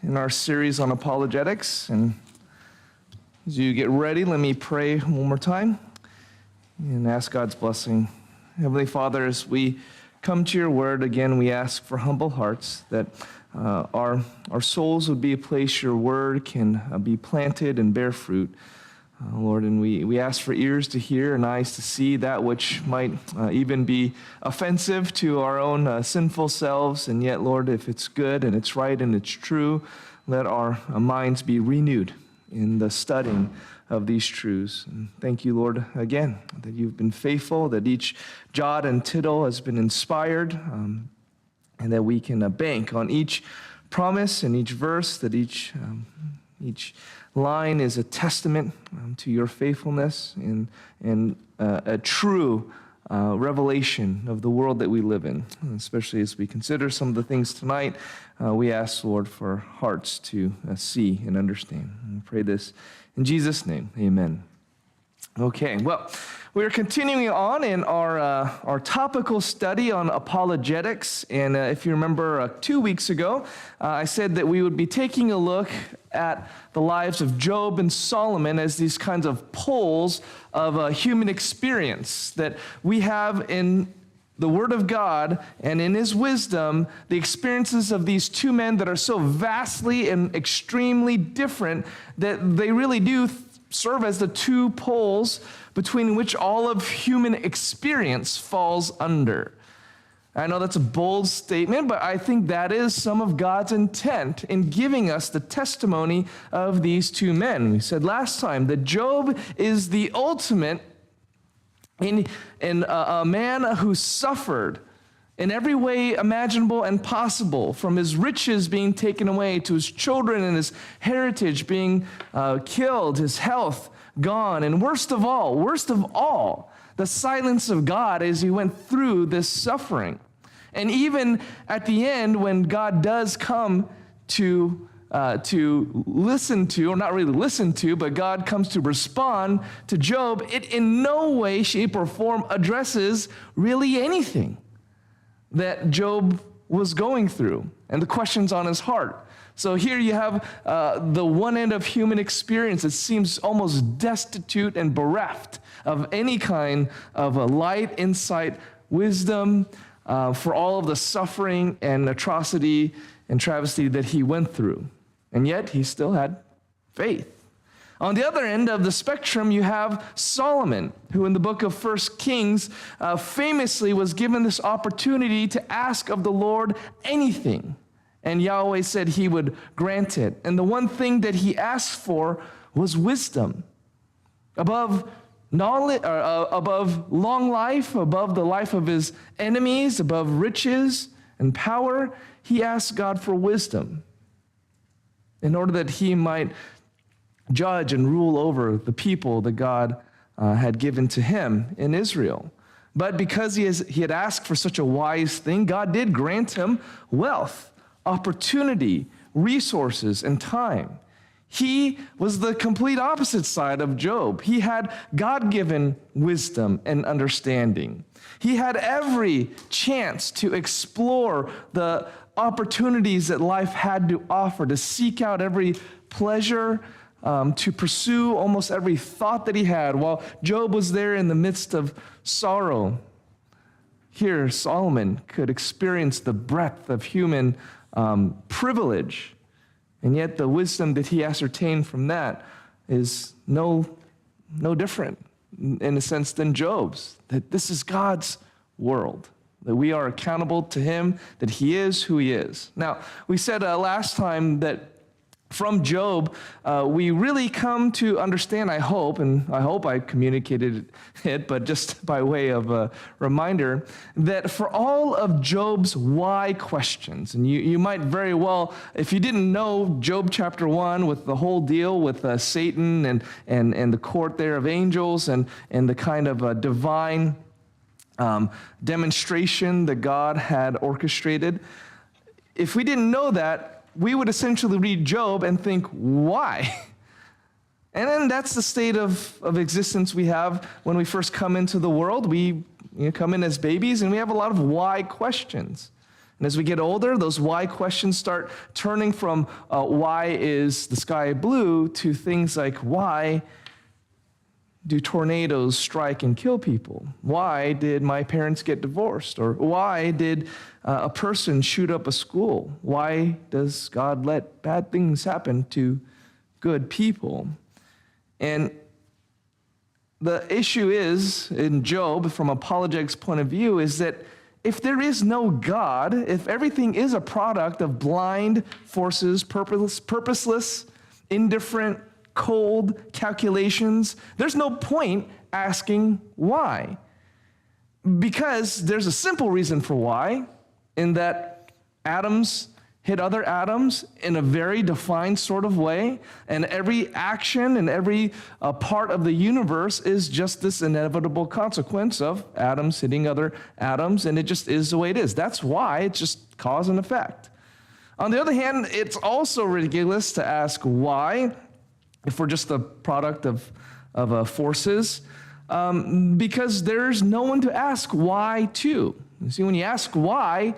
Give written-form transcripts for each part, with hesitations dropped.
in our series on apologetics. And as you get ready, let me pray one more time and ask God's blessing. Heavenly Father, as we come to your word, again, we ask for humble hearts, that our souls would be a place your word can be planted and bear fruit. Lord, and we ask for ears to hear and eyes to see that which might even be offensive to our own sinful selves. And yet, Lord, if it's good and it's right and it's true, let our minds be renewed in the studying of these truths. And thank you, Lord, again, that you've been faithful, that each jot and tittle has been inspired, and that we can bank on each promise and each verse, that each line is a testament to your faithfulness and a true revelation of the world that we live in. And especially as we consider some of the things tonight, we ask, Lord, for hearts to see and understand. And we pray this in Jesus' name, amen. Okay, well, we're continuing on in our topical study on apologetics. And if you remember 2 weeks ago, I said that we would be taking a look at the lives of Job and Solomon as these kinds of poles of human experience that we have in the Word of God and in His wisdom, the experiences of these two men that are so vastly and extremely different that they really do serve as the two poles between which all of human experience falls under. I know that's a bold statement, but I think that is some of God's intent in giving us the testimony of these two men. We said last time that Job is the ultimate in a man who suffered in every way imaginable and possible, from his riches being taken away to his children and his heritage being killed, his health gone, and worst of all, the silence of God as he went through this suffering. And even at the end, when God does come to listen to, or not really listen to, but God comes to respond to Job, it in no way, shape, or form addresses really anything that Job was going through and the questions on his heart. So here you have the one end of human experience. It seems almost destitute and bereft of any kind of a light, insight, wisdom for all of the suffering and atrocity and travesty that he went through. And yet he still had faith. On the other end of the spectrum, you have Solomon, who in the book of 1 Kings famously was given this opportunity to ask of the Lord anything. And Yahweh said he would grant it. And the one thing that he asked for was wisdom. Above knowledge, above long life, above the life of his enemies, above riches and power, he asked God for wisdom in order that he might judge and rule over the people that God had given to him in Israel. But because he had asked for such a wise thing, God did grant him wealth, opportunity, resources, and time. He was the complete opposite side of Job. He had God-given wisdom and understanding. He had every chance to explore the opportunities that life had to offer, to seek out every pleasure, to pursue almost every thought that he had, while Job was there in the midst of sorrow. Here, Solomon could experience the breadth of human privilege, and yet the wisdom that he ascertained from that is no different in a sense than Job's, that this is God's world, that we are accountable to him, that he is who he is. Now, we said last time that from Job, we really come to understand, I hope I communicated it, but just by way of a reminder, that for all of Job's why questions, and you might very well, if you didn't know Job chapter 1 with the whole deal with Satan and the court there of angels and the kind of divine demonstration that God had orchestrated, if we didn't know that, we would essentially read Job and think, why? And then that's the state of existence we have when we first come into the world. We come in as babies, and we have a lot of why questions. And as we get older, those why questions start turning from why is the sky blue to things like why do tornadoes strike and kill people? Why did my parents get divorced? Or why did a person shoot up a school? Why does God let bad things happen to good people? And the issue is, in Job, from apologetics' point of view, is that if there is no God, if everything is a product of blind forces, purposeless, indifferent, cold calculations, there's no point asking why. Because there's a simple reason for why, in that atoms hit other atoms in a very defined sort of way, and every action and every part of the universe is just this inevitable consequence of atoms hitting other atoms, and it just is the way it is. That's why. It's just cause and effect. On the other hand, it's also ridiculous to ask why, if we're just the product of forces, because there's no one to ask why to. You see, when you ask why,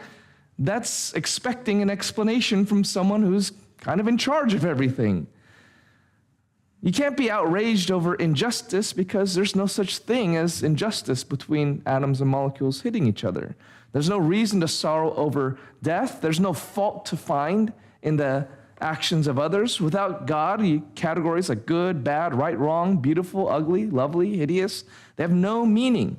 that's expecting an explanation from someone who's kind of in charge of everything. You can't be outraged over injustice because there's no such thing as injustice between atoms and molecules hitting each other. There's no reason to sorrow over death. There's no fault to find in the actions of others. Without God, categories like good, bad, right, wrong, beautiful, ugly, lovely, hideous, they have no meaning.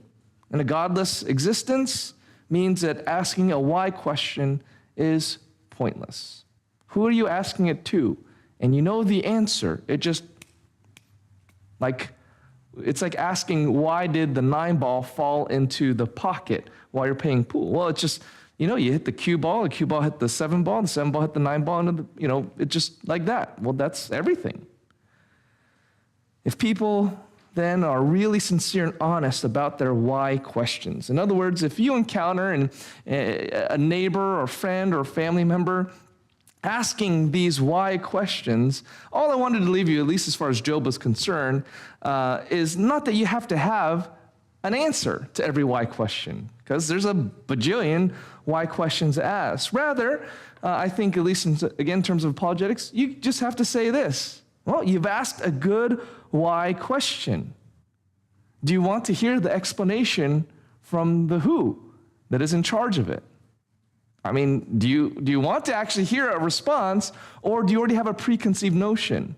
And a godless existence means that asking a why question is pointless. Who are you asking it to? And you know the answer. It's like asking why did the 9-ball fall into the pocket while you're playing pool? Well, it's just, you hit the cue ball hit the 7-ball, the 7-ball hit the 9-ball, and it's just like that. Well, that's everything. If people then are really sincere and honest about their why questions. In other words, if you encounter a neighbor or friend or family member asking these why questions, all I wanted to leave you, at least as far as Job was concerned, is not that you have to have an answer to every why question, because there's a bajillion why questions asked. Rather, I think, at least in terms of apologetics, you just have to say this. Well, you've asked a good why question. Do you want to hear the explanation from the who that is in charge of it? I mean, do you want to actually hear a response, or do you already have a preconceived notion?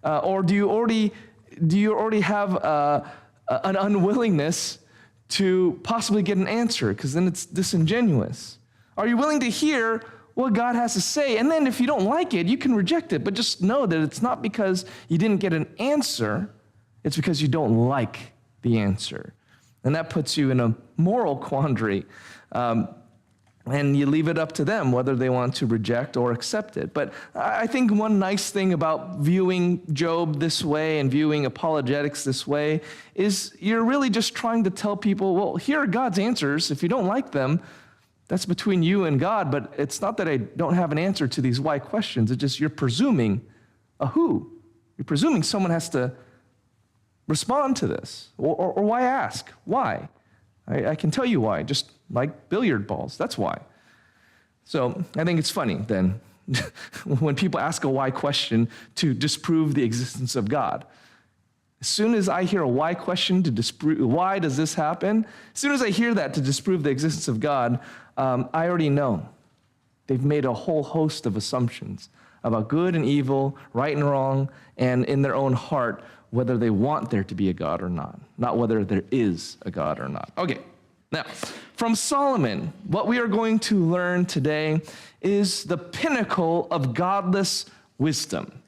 Or do you already have an unwillingness to possibly get an answer, because then it's disingenuous? Are you willing to hear what God has to say? And then if you don't like it, you can reject it, but just know that it's not because you didn't get an answer, it's because you don't like the answer. And that puts you in a moral quandary. And you leave it up to them whether they want to reject or accept it. But I think one nice thing about viewing Job this way and viewing apologetics this way is you're really just trying to tell people, well, here are God's answers. If you don't like them, that's between you and God. But it's not that I don't have an answer to these why questions. It's just you're presuming a who. You're presuming someone has to respond to this. Or why ask? Why? I can tell you why, just like billiard balls. That's why. So I think it's funny then when people ask a why question to disprove the existence of God. As soon as I hear a why question to disprove, why does this happen? As soon as I hear that to disprove the existence of God, I already know. They've made a whole host of assumptions about good and evil, right and wrong, and in their own heart, whether they want there to be a God or not whether there is a God or not. Okay, now, from Solomon, what we are going to learn today is the pinnacle of godless wisdom.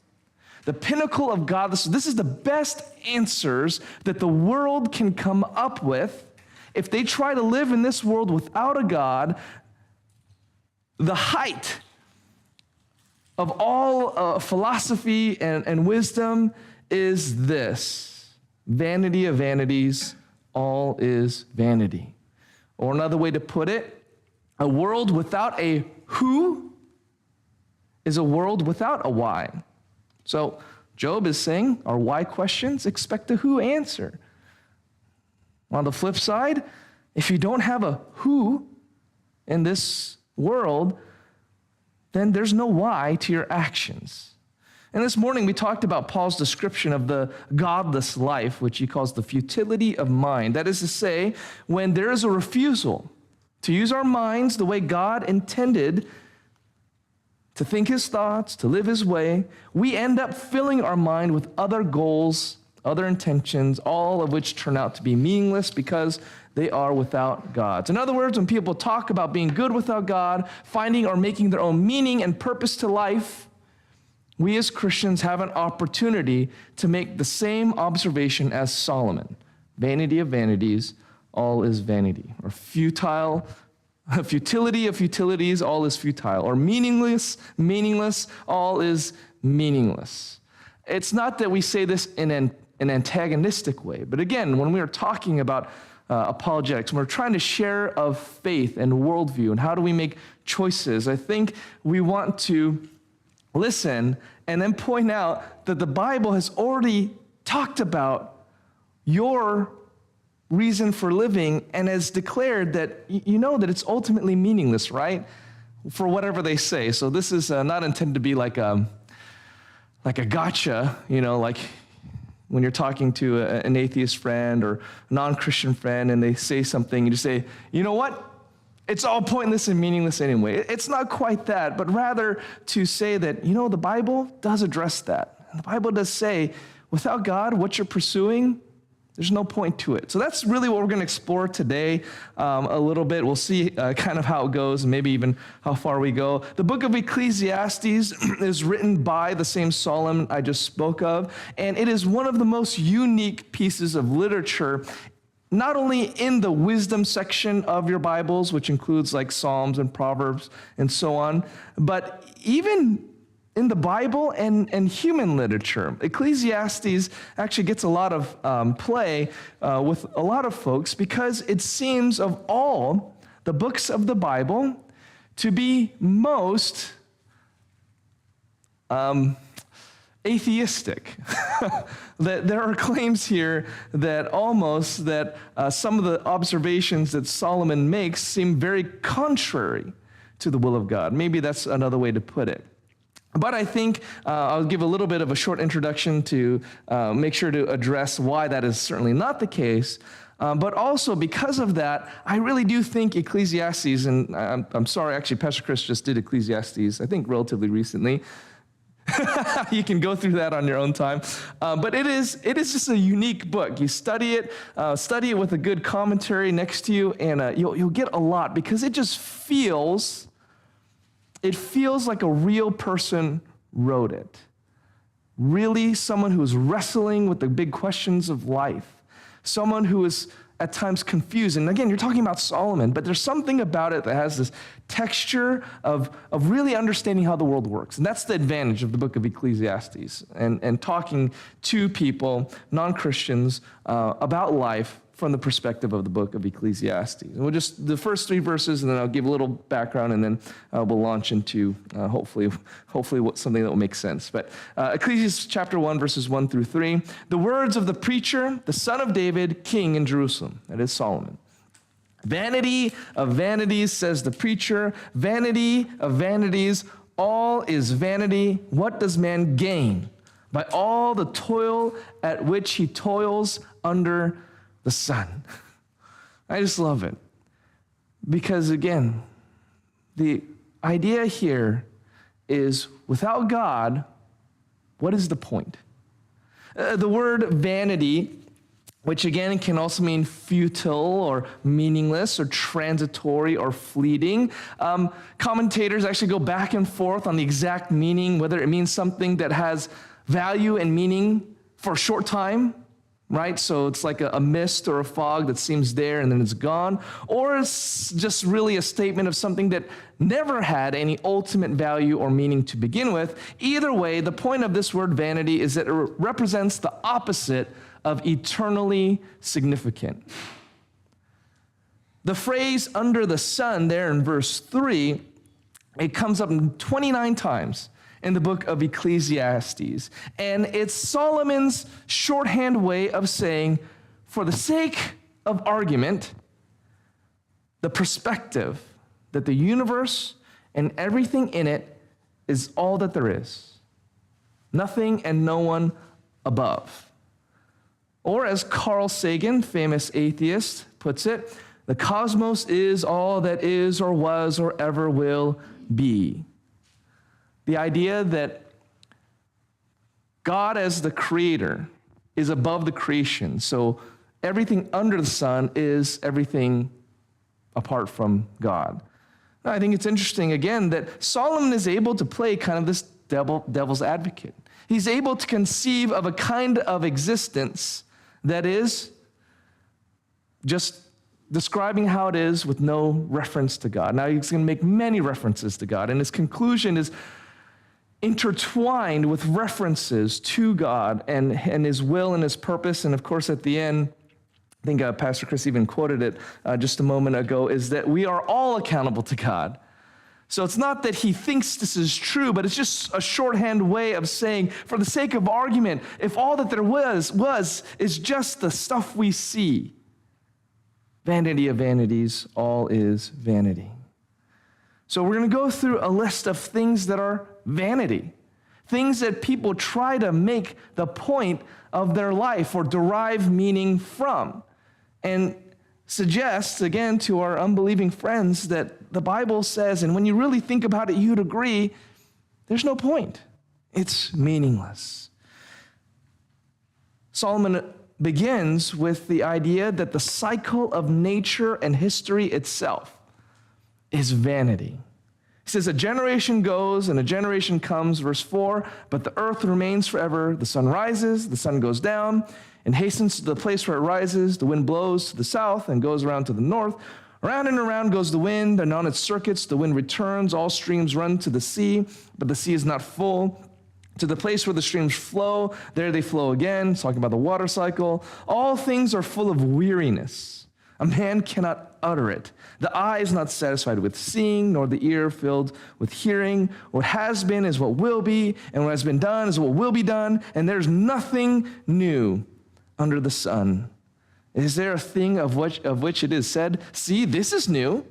The pinnacle of godless, this is the best answers that the world can come up with if they try to live in this world without a God. The height of all philosophy and wisdom is this: vanity of vanities, all is vanity. Or another way to put it, a world without a who is a world without a why. So Job is saying our why questions expect a who answer. On the flip side, if you don't have a who in this world, then there's no why to your actions. And this morning we talked about Paul's description of the godless life, which he calls the futility of mind. That is to say, when there is a refusal to use our minds the way God intended, to think his thoughts, to live his way, we end up filling our mind with other goals, other intentions, all of which turn out to be meaningless because they are without God. In other words, when people talk about being good without God, finding or making their own meaning and purpose to life, we as Christians have an opportunity to make the same observation as Solomon. Vanity of vanities, all is vanity. Or futility of futilities, all is futile. Or meaningless, all is meaningless. It's not that we say this in an antagonistic way, but again, when we are talking about apologetics, when we're trying to share of faith and worldview and how do we make choices, I think we want to listen and then point out that the Bible has already talked about your reason for living and has declared that you know that it's ultimately meaningless, right? For whatever they say. So this is not intended to be like a gotcha, like when you're talking to an atheist friend or a non-Christian friend and they say something, you just say, you know what? It's all pointless and meaningless anyway. It's not quite that, but rather to say that, the Bible does address that. And the Bible does say, without God, what you're pursuing, there's no point to it. So that's really what we're going to explore today a little bit. We'll see kind of how it goes and maybe even how far we go. The book of Ecclesiastes is written by the same Solomon I just spoke of, and it is one of the most unique pieces of literature, not only in the wisdom section of your Bibles, which includes like Psalms and Proverbs and so on, but even in the Bible and human literature. Ecclesiastes actually gets a lot of play with a lot of folks because it seems of all the books of the Bible to be most atheistic. That there are claims here that some of the observations that Solomon makes seem very contrary to the will of God. Maybe that's another way to put it. But I think I'll give a little bit of a short introduction to make sure to address why that is certainly not the case. But also because of that, I really do think Ecclesiastes, and I'm sorry, actually Pastor Chris just did Ecclesiastes, I think relatively recently. You can go through that on your own time. But it is just a unique book. You study it with a good commentary next to you, and you'll get a lot because it just feels like a real person wrote it. Really someone who is wrestling with the big questions of life. Someone who is at times confused. And again, you're talking about Solomon, but there's something about it that has this texture of really understanding how the world works. And that's the advantage of the book of Ecclesiastes and talking to people, non-Christians, about life from the perspective of the book of Ecclesiastes. And we'll just, the first 3 verses, and then I'll give a little background, and then we'll launch into, hopefully something that will make sense. But Ecclesiastes chapter 1, verses 1 through 3. The words of the preacher, the son of David, king in Jerusalem. That is Solomon. Vanity of vanities, says the preacher. Vanity of vanities, all is vanity. What does man gain by all the toil at which he toils under the sun? I just love it. Because again, the idea here is without God, what is the point? The word vanity, which again can also mean futile or meaningless or transitory or fleeting. Commentators actually go back and forth on the exact meaning, whether it means something that has value and meaning for a short time, right? So it's like a mist or a fog that seems there and then it's gone. Or it's just really a statement of something that never had any ultimate value or meaning to begin with. Either way, the point of this word vanity is that it represents the opposite of eternally significant. The phrase under the sun there in verse 3, it comes up 29 times in the book of Ecclesiastes. And it's Solomon's shorthand way of saying, for the sake of argument, the perspective, that the universe and everything in it is all that there is. Nothing and no one above. Or as Carl Sagan, famous atheist, puts it, the cosmos is all that is or was or ever will be. The idea that God as the creator is above the creation. So everything under the sun is everything apart from God. Now, I think it's interesting, again, that Solomon is able to play kind of this devil's advocate. He's able to conceive of a kind of existence that is just describing how it is with no reference to God. Now, he's going to make many references to God, and his conclusion is intertwined with references to God and his will and his purpose. And of course, at the end, I think Pastor Chris even quoted it just a moment ago, is that we are all accountable to God. So it's not that he thinks this is true, but it's just a shorthand way of saying, for the sake of argument, if all that there was is just the stuff we see, vanity of vanities, all is vanity. So we're going to go through a list of things that are vanity, things that people try to make the point of their life or derive meaning from, and suggests, again, to our unbelieving friends that the Bible says, and when you really think about it, you'd agree, there's no point. It's meaningless. Solomon begins with the idea that the cycle of nature and history itself is vanity. He says, a generation goes and a generation comes, verse 4, but the earth remains forever. The sun rises, the sun goes down, and hastens to the place where it rises. The wind blows to the south and goes around to the north. Around and around goes the wind, and on its circuits the wind returns. All streams run to the sea, but the sea is not full. To the place where the streams flow, there they flow again. It's talking about the water cycle. All things are full of weariness. A man cannot utter it. The eye is not satisfied with seeing, nor the ear filled with hearing. What has been is what will be, and what has been done is what will be done, and there's nothing new under the sun. Is there a thing of which it is said, see, this is new?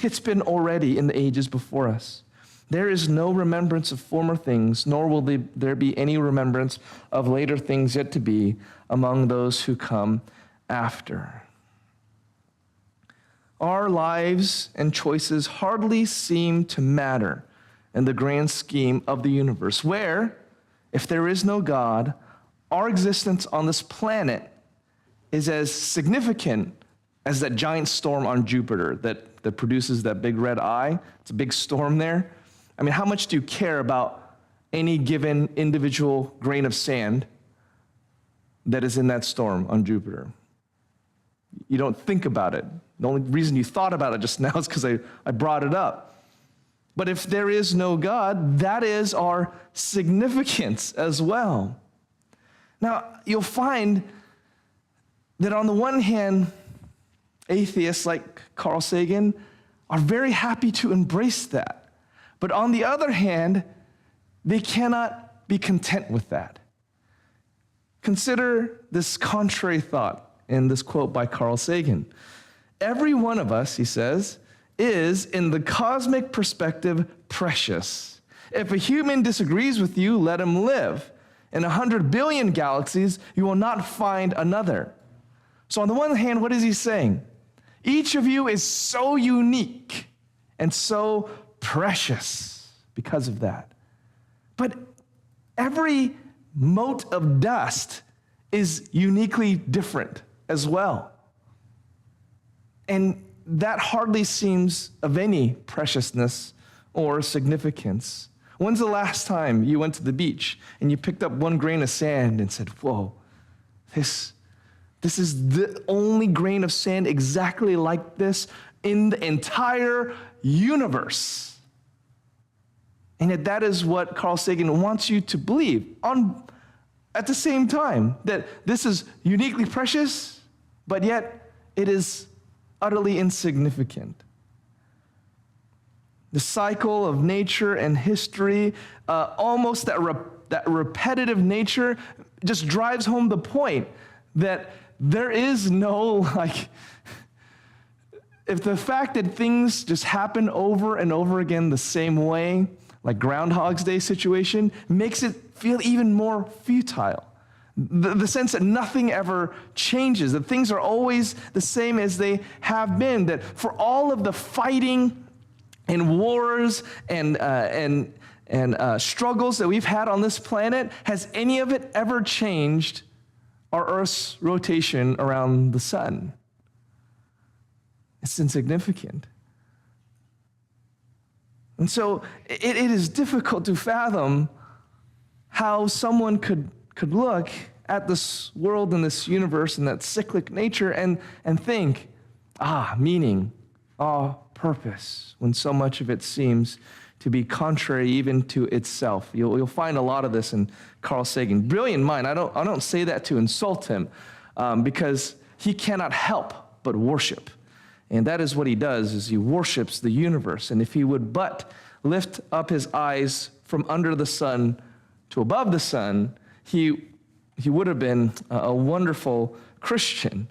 It's been already in the ages before us. There is no remembrance of former things, nor will there be any remembrance of later things yet to be among those who come after. Our lives and choices hardly seem to matter in the grand scheme of the universe, where, if there is no God, our existence on this planet is as significant as that giant storm on Jupiter that produces that big red eye. It's a big storm there. I mean, how much do you care about any given individual grain of sand that is in that storm on Jupiter? You don't think about it. The only reason you thought about it just now is because I brought it up. But if there is no God, that is our significance as well. Now, you'll find that on the one hand, atheists like Carl Sagan are very happy to embrace that. But on the other hand, they cannot be content with that. Consider this contrary thought in this quote by Carl Sagan. Every one of us, he says, is, in the cosmic perspective, precious. If a human disagrees with you, let him live. In 100 billion galaxies, you will not find another. So on the one hand, what is he saying? Each of you is so unique and so precious because of that. But every mote of dust is uniquely different as well. And that hardly seems of any preciousness or significance. When's the last time you went to the beach and you picked up one grain of sand and said, whoa, this is the only grain of sand exactly like this in the entire universe? And yet that is what Carl Sagan wants you to believe at the same time, that this is uniquely precious, but yet it is utterly insignificant. The cycle of nature and history, almost that repetitive nature, just drives home the point that there is no if the fact that things just happen over and over again the same way, like Groundhog's Day situation, makes it feel even more futile. The sense that nothing ever changes, that things are always the same as they have been, that for all of the fighting and wars and struggles that we've had on this planet, has any of it ever changed our Earth's rotation around the sun? It's insignificant. And so it is difficult to fathom how someone could look at this world and this universe and that cyclic nature and think, meaning, purpose, when so much of it seems to be contrary even to itself. You'll find a lot of this in Carl Sagan. Brilliant mind. I don't say that to insult him, because he cannot help but worship. And that is what he does, is he worships the universe. And if he would but lift up his eyes from under the sun to above the sun, he would have been a wonderful Christian.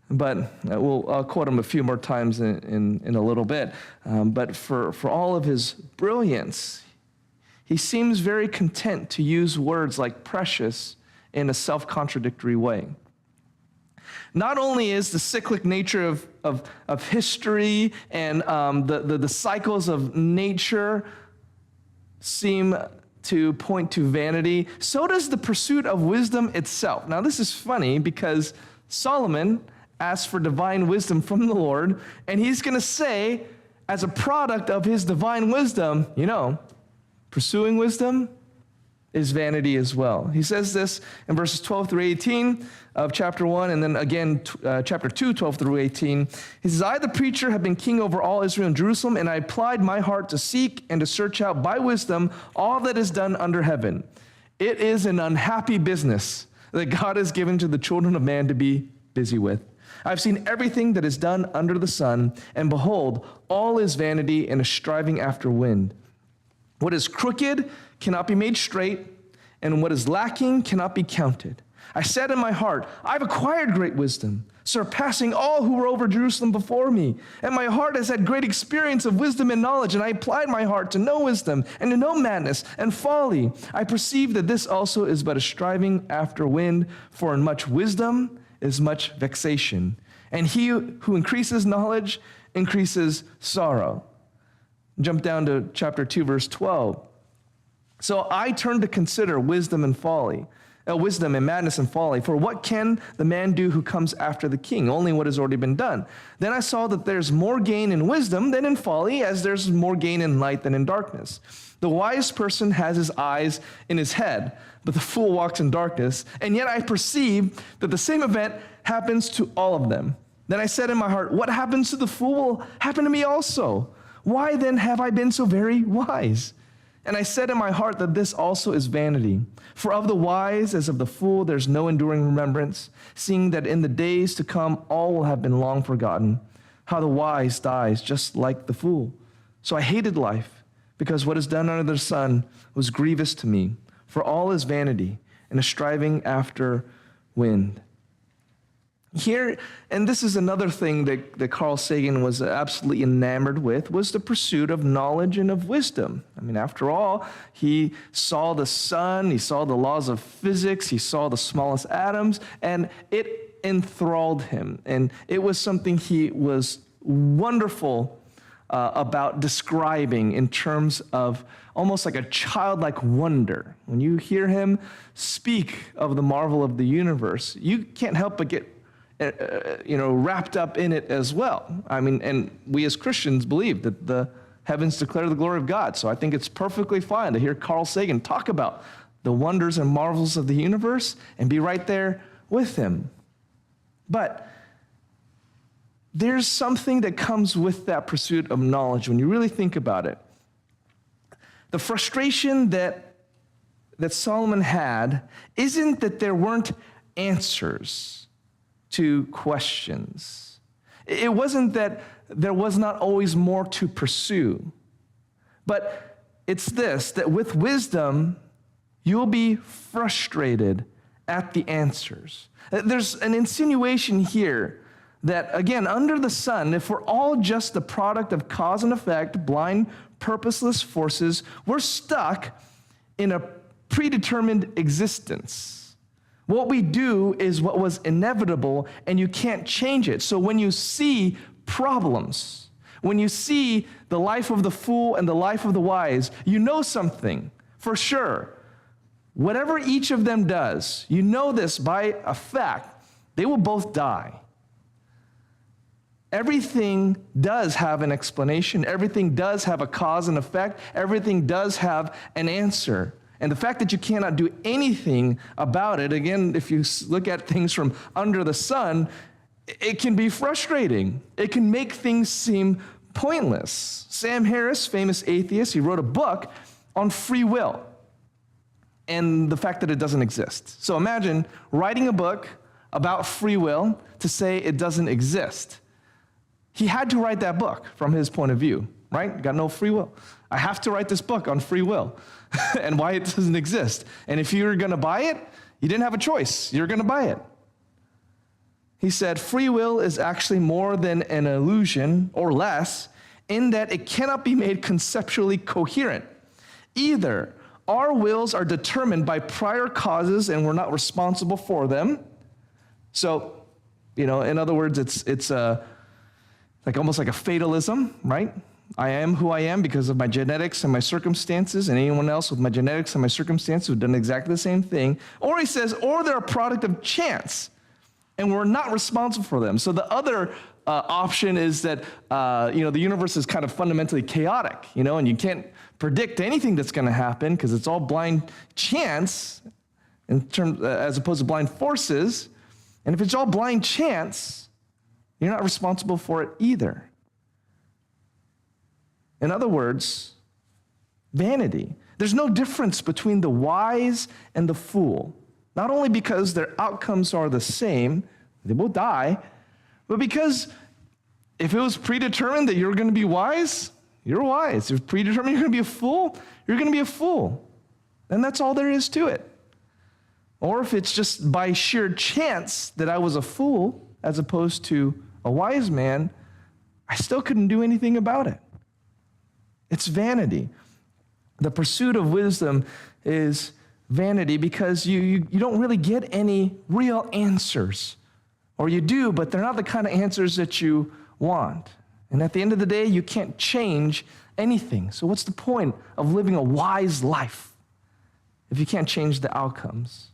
But I'll quote him a few more times in a little bit. But for all of his brilliance, he seems very content to use words like precious in a self-contradictory way. Not only is the cyclic nature of history and the cycles of nature seem to point to vanity, so does the pursuit of wisdom itself. Now, this is funny because Solomon asked for divine wisdom from the Lord, and he's going to say, as a product of his divine wisdom, pursuing wisdom is vanity as well. He says this in verses 12 through 18 of chapter 1, and then again, chapter 2, 12 through 18. He says, I, the preacher, have been king over all Israel and Jerusalem, and I applied my heart to seek and to search out by wisdom all that is done under heaven. It is an unhappy business that God has given to the children of man to be busy with. I've seen everything that is done under the sun, and behold, all is vanity and a striving after wind. What is crooked cannot be made straight, and what is lacking cannot be counted. I said in my heart, I've acquired great wisdom, surpassing all who were over Jerusalem before me. And my heart has had great experience of wisdom and knowledge, and I applied my heart to know wisdom and to know madness and folly. I perceive that this also is but a striving after wind, for in much wisdom is much vexation, and he who increases knowledge increases sorrow. Jump down to chapter 2, verse 12. So I turned to consider wisdom and folly, wisdom and madness and folly. For what can the man do who comes after the king? Only what has already been done. Then I saw that there's more gain in wisdom than in folly, as there's more gain in light than in darkness. The wise person has his eyes in his head, but the fool walks in darkness. And yet I perceive that the same event happens to all of them. Then I said in my heart, what happens to the fool will happen to me also. Why then have I been so very wise? And I said in my heart that this also is vanity. For of the wise as of the fool there's no enduring remembrance, seeing that in the days to come all will have been long forgotten. How the wise dies just like the fool. So I hated life, because what is done under the sun was grievous to me. For all is vanity and a striving after wind. Here, and this is another thing that Carl Sagan was absolutely enamored with, was the pursuit of knowledge and of wisdom. I mean, after all, he saw the sun, he saw the laws of physics, he saw the smallest atoms, and it enthralled him. And it was something he was wonderful about describing in terms of almost like a childlike wonder. When you hear him speak of the marvel of the universe, you can't help but get wrapped up in it as well. I mean, and we as Christians believe that the heavens declare the glory of God. So I think it's perfectly fine to hear Carl Sagan talk about the wonders and marvels of the universe and be right there with him. But there's something that comes with that pursuit of knowledge when you really think about it. The frustration that Solomon had isn't that there weren't answers to questions. It wasn't that there was not always more to pursue, but it's this, that with wisdom, you'll be frustrated at the answers. There's an insinuation here that, again, under the sun, if we're all just the product of cause and effect, blind, purposeless forces, we're stuck in a predetermined existence. What we do is what was inevitable, and you can't change it. So when you see problems, when you see the life of the fool and the life of the wise, you know something for sure. Whatever each of them does, you know this by a fact, they will both die. Everything does have an explanation. Everything does have a cause and effect. Everything does have an answer. And the fact that you cannot do anything about it, again, if you look at things from under the sun, it can be frustrating. It can make things seem pointless. Sam Harris, famous atheist, he wrote a book on free will and the fact that it doesn't exist. So imagine writing a book about free will to say it doesn't exist. He had to write that book from his point of view, right? Got no free will. I have to write this book on free will and why it doesn't exist. And if you're going to buy it, you didn't have a choice. You're going to buy it. He said, free will is actually more than an illusion or less in that it cannot be made conceptually coherent. Either our wills are determined by prior causes and we're not responsible for them. So, in other words, it's almost like a fatalism, right? I am who I am because of my genetics and my circumstances, and anyone else with my genetics and my circumstances who've done exactly the same thing. Or he says, or they're a product of chance, and we're not responsible for them. So the other option is that, the universe is kind of fundamentally chaotic, and you can't predict anything that's going to happen because it's all blind chance in terms, as opposed to blind forces. And if it's all blind chance, you're not responsible for it either. In other words, vanity. There's no difference between the wise and the fool. Not only because their outcomes are the same, they both die, but because if it was predetermined that you're going to be wise, you're wise. If it's predetermined you're going to be a fool, you're going to be a fool. And that's all there is to it. Or if it's just by sheer chance that I was a fool as opposed to a wise man, I still couldn't do anything about it. It's vanity. The pursuit of wisdom is vanity because you don't really get any real answers. Or you do, but they're not the kind of answers that you want. And at the end of the day, you can't change anything. So what's the point of living a wise life if you can't change the outcomes?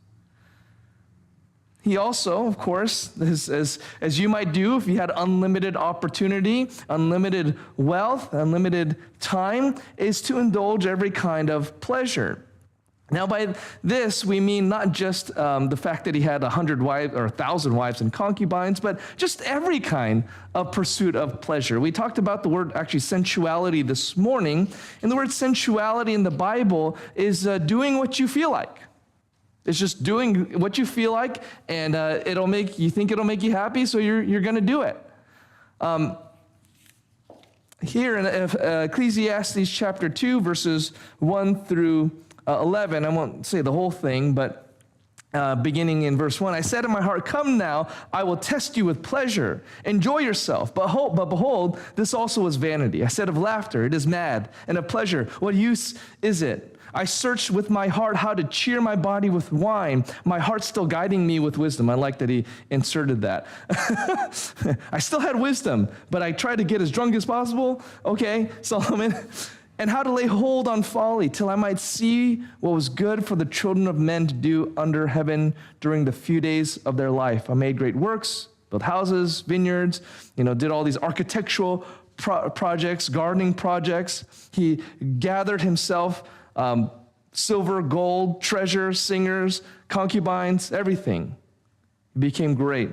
He also, of course, as you might do if you had unlimited opportunity, unlimited wealth, unlimited time, is to indulge every kind of pleasure. Now, by this, we mean not just the fact that he had 100 wives or 1,000 wives and concubines, but just every kind of pursuit of pleasure. We talked about the word, actually, sensuality this morning, and the word sensuality in the Bible is doing what you feel like. It's just doing what you feel like, and you think it'll make you happy, so you're going to do it. Here in Ecclesiastes chapter 2, verses 1 through 11, I won't say the whole thing, but beginning in verse 1, I said in my heart, come now, I will test you with pleasure. Enjoy yourself. But behold, this also is vanity. I said of laughter, it is mad, and of pleasure, what use is it? I searched with my heart how to cheer my body with wine. My heart's still guiding me with wisdom. I like that he inserted that. I still had wisdom, but I tried to get as drunk as possible. Okay, Solomon. And how to lay hold on folly till I might see what was good for the children of men to do under heaven during the few days of their life. I made great works, built houses, vineyards, did all these architectural projects, gardening projects. He gathered himself silver, gold, treasure, singers, concubines, everything. He became great.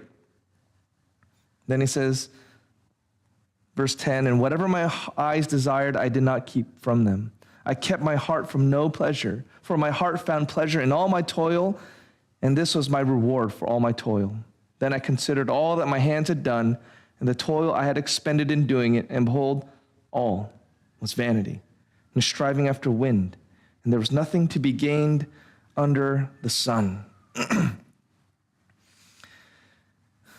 Then he says, verse 10, and whatever my eyes desired, I did not keep from them. I kept my heart from no pleasure, for my heart found pleasure in all my toil, and this was my reward for all my toil. Then I considered all that my hands had done, and the toil I had expended in doing it, and behold, all was vanity, and striving after wind, and there was nothing to be gained under the sun.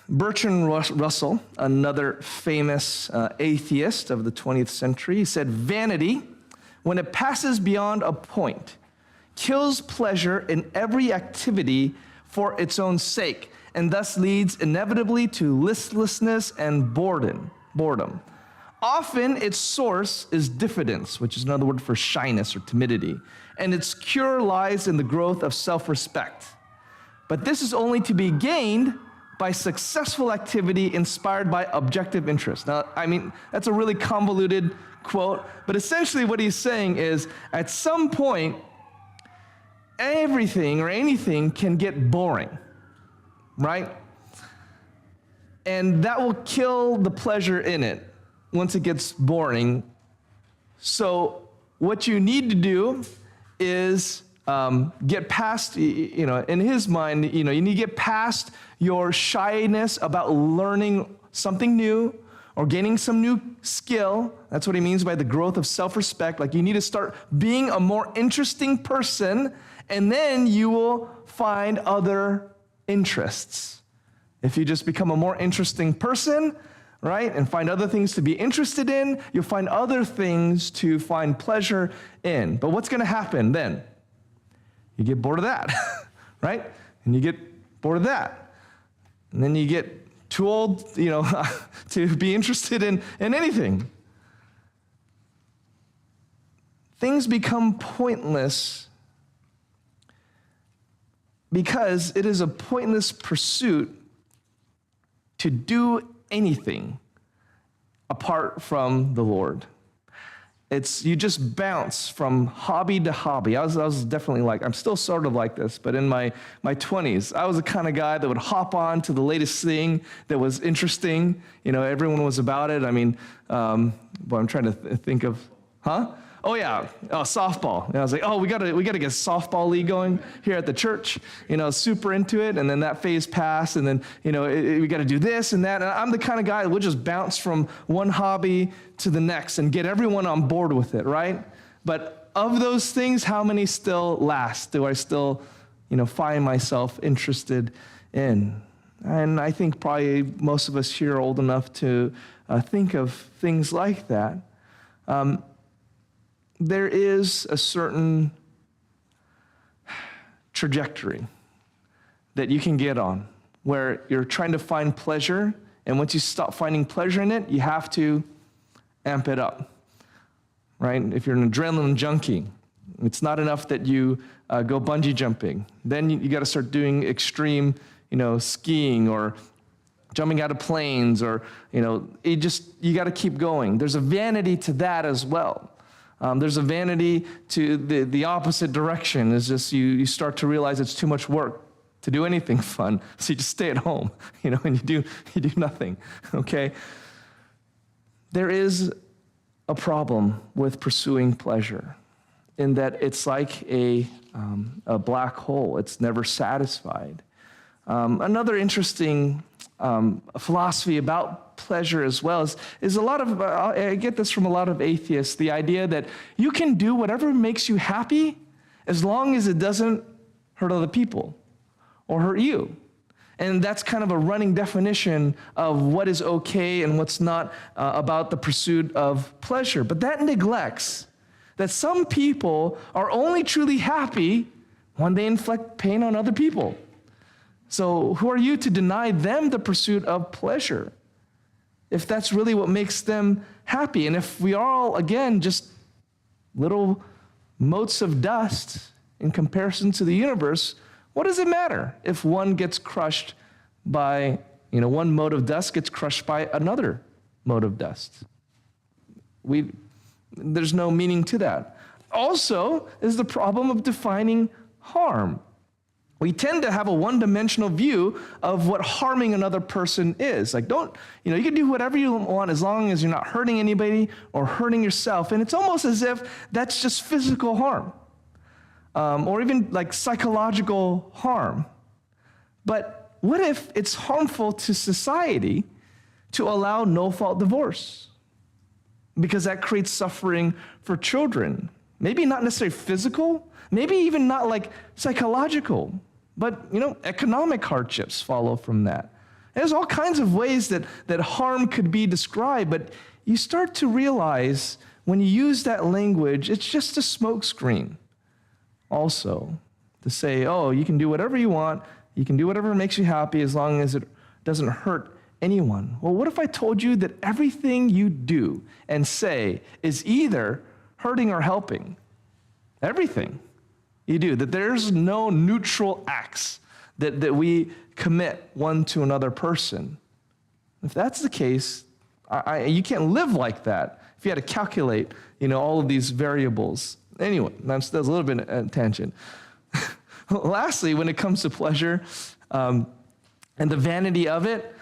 Bertrand Russell, another famous atheist of the 20th century, he said, "Vanity, when it passes beyond a point, kills pleasure in every activity for its own sake, and thus leads inevitably to listlessness and boredom. Often its source is diffidence," which is another word for shyness or timidity, "and its cure lies in the growth of self-respect. But this is only to be gained by successful activity inspired by objective interest." Now, I mean, that's a really convoluted quote, but essentially what he's saying is, at some point, everything or anything can get boring, right? And that will kill the pleasure in it once it gets boring. So what you need to do is get past, in his mind, you need to get past your shyness about learning something new or gaining some new skill. That's what he means by the growth of self-respect. Like, you need to start being a more interesting person, and then you will find other interests. If you just become a more interesting person, right, and find other things to be interested in, you'll find other things to find pleasure in. But what's going to happen then? You get bored of that, right? And you get bored of that. And then you get too old, to be interested in anything. Things become pointless because it is a pointless pursuit to do anything apart from the Lord. You just bounce from hobby to hobby. I was definitely I'm still sort of like this, but in my 20s, I was the kind of guy that would hop on to the latest thing that was interesting. Everyone was about it. I mean, I'm trying to think of, Oh yeah, softball. And I was like, we gotta get a softball league going here at the church. Super into it. And then that phase passed, and then we got to do this and that. And I'm the kind of guy that would just bounce from one hobby to the next and get everyone on board with it, right? But of those things, how many still last? Do I still, find myself interested in? And I think probably most of us here are old enough to think of things like that. There is a certain trajectory that you can get on where you're trying to find pleasure, and once you stop finding pleasure in it, you have to amp it up, right? If you're an adrenaline junkie, it's not enough that you go bungee jumping. Then you got to start doing extreme, skiing or jumping out of planes, or, you got to keep going. There's a vanity to that as well. There's a vanity to the opposite direction. Is just you start to realize it's too much work to do anything fun, so you just stay at home, and you do nothing. Okay. There is a problem with pursuing pleasure, in that it's like a black hole. It's never satisfied. Another interesting philosophy about pleasure as well is a lot of, I get this from a lot of atheists, the idea that you can do whatever makes you happy as long as it doesn't hurt other people or hurt you. And that's kind of a running definition of what is okay and what's not about the pursuit of pleasure. But that neglects that some people are only truly happy when they inflict pain on other people. So who are you to deny them the pursuit of pleasure, if that's really what makes them happy? And if we are all, again, just little motes of dust in comparison to the universe, what does it matter if one gets crushed by, one mote of dust gets crushed by another mote of dust? There's no meaning to that. Also is the problem of defining harm. We tend to have a one-dimensional view of what harming another person is. Like, you can do whatever you want as long as you're not hurting anybody or hurting yourself. And it's almost as if that's just physical harm, or even like psychological harm. But what if it's harmful to society to allow no-fault divorce? Because that creates suffering for children. Maybe not necessarily physical, maybe even not like psychological, but economic hardships follow from that. There's all kinds of ways that harm could be described, but you start to realize when you use that language, it's just a smokescreen also to say, oh, you can do whatever you want, you can do whatever makes you happy as long as it doesn't hurt anyone. Well, what if I told you that everything you do and say is either hurting or helping? Everything you do, that there's no neutral acts that we commit one to another person. If that's the case, you can't live like that if you had to calculate, all of these variables. Anyway, that's a little bit of a tangent. Lastly, when it comes to pleasure and the vanity of it,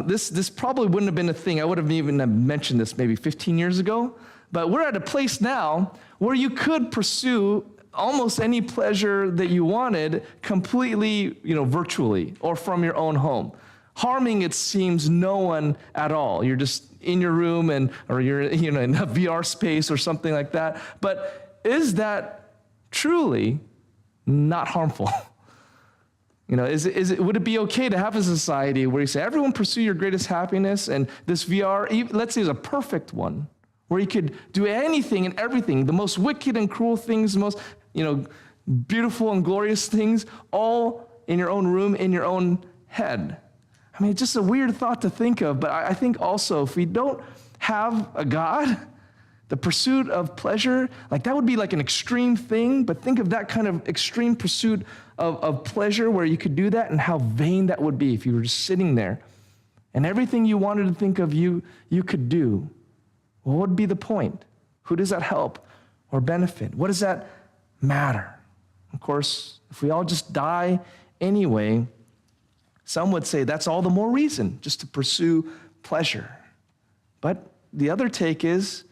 this probably wouldn't have been a thing. I would have even mentioned this maybe 15 years ago. But we're at a place now where you could pursue almost any pleasure that you wanted completely, virtually or from your own home. Harming, it seems, no one at all. You're just in your room or you're in a VR space or something like that. But is that truly not harmful? Would it be okay to have a society where you say, everyone pursue your greatest happiness, and this VR, let's say, is a perfect one, where you could do anything and everything, the most wicked and cruel things, the most, beautiful and glorious things, all in your own room, in your own head. I mean, it's just a weird thought to think of, but I think also if we don't have a God, the pursuit of pleasure, that would be like an extreme thing, but think of that kind of extreme pursuit of pleasure where you could do that and how vain that would be if you were just sitting there and everything you wanted to think of you could do. Well, what would be the point? Who does that help or benefit? What does that matter? Of course, if we all just die anyway, some would say that's all the more reason just to pursue pleasure. But the other take is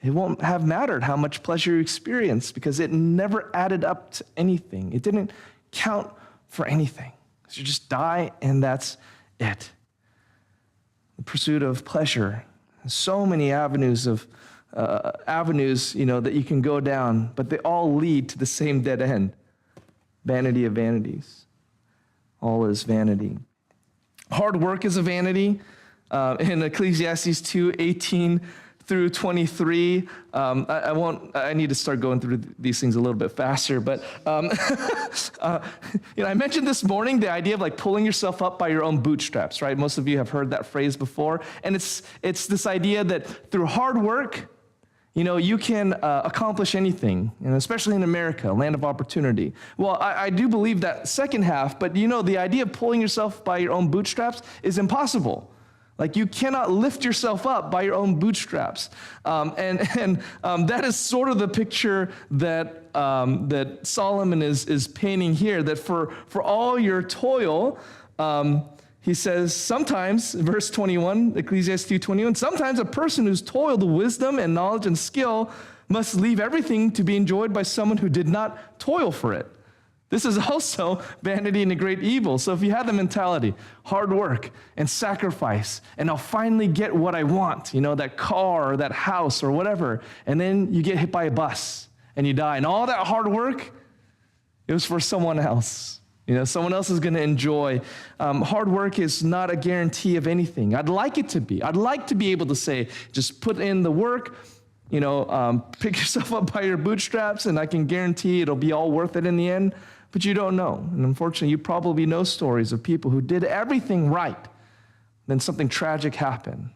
it won't have mattered how much pleasure you experience because it never added up to anything. It didn't count for anything. So you just die and that's it. The pursuit of pleasure. So many avenues that you can go down, but they all lead to the same dead end. Vanity of vanities. All is vanity. Hard work is a vanity. In Ecclesiastes 2:18 through 23, I need to start going through these things a little bit faster, but I mentioned this morning the idea of pulling yourself up by your own bootstraps, right? Most of you have heard that phrase before, and it's this idea that through hard work, you can accomplish anything, and especially in America, a land of opportunity. Well, I do believe that second half, but the idea of pulling yourself by your own bootstraps is impossible. You cannot lift yourself up by your own bootstraps. And that is sort of the picture that Solomon is painting here, that for all your toil, he says, sometimes, verse 21, Ecclesiastes 2:21, sometimes a person who's toiled with wisdom and knowledge and skill must leave everything to be enjoyed by someone who did not toil for it. This is also vanity and a great evil. So if you have the mentality, hard work and sacrifice, and I'll finally get what I want, that car or that house or whatever, and then you get hit by a bus and you die, and all that hard work, it was for someone else. Someone else is going to enjoy. Hard work is not a guarantee of anything. I'd like it to be. I'd like to be able to say, just put in the work, pick yourself up by your bootstraps, and I can guarantee it'll be all worth it in the end. But you don't know. And unfortunately, you probably know stories of people who did everything right, then something tragic happened.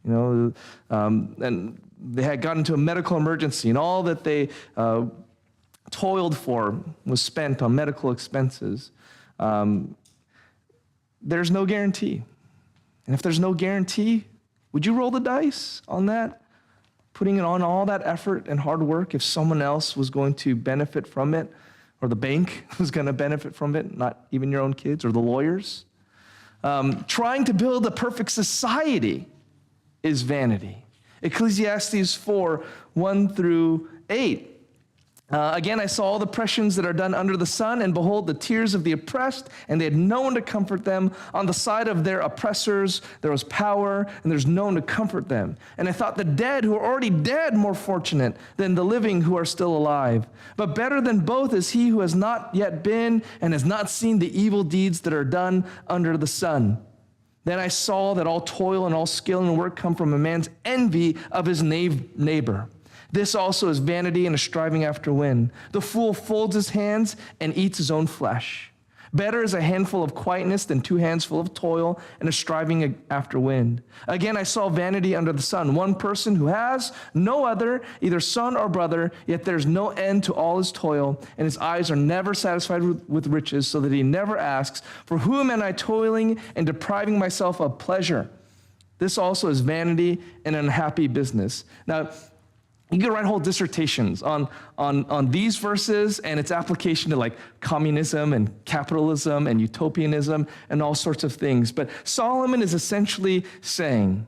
And they had gotten into a medical emergency, and all that they toiled for was spent on medical expenses. There's no guarantee. And if there's no guarantee, would you roll the dice on that? Putting it on all that effort and hard work if someone else was going to benefit from it, or the bank was going to benefit from it, not even your own kids or the lawyers? Trying to build a perfect society is vanity. Ecclesiastes 4:1-8. Again, I saw all the oppressions that are done under the sun, and behold, the tears of the oppressed, and they had no one to comfort them. On the side of their oppressors, there was power, and there's no one to comfort them. And I thought the dead who are already dead more fortunate than the living who are still alive. But better than both is he who has not yet been and has not seen the evil deeds that are done under the sun. Then I saw that all toil and all skill and work come from a man's envy of his neighbor. This also is vanity and a striving after wind. The fool folds his hands and eats his own flesh. Better is a handful of quietness than 2 hands full of toil and a striving after wind. Again, I saw vanity under the sun. One person who has no other, either son or brother, yet there's no end to all his toil, and his eyes are never satisfied with riches, so that he never asks, for whom am I toiling and depriving myself of pleasure? This also is vanity and an unhappy business. Now, you could write whole dissertations on these verses and its application to like communism and capitalism and utopianism and all sorts of things. But Solomon is essentially saying,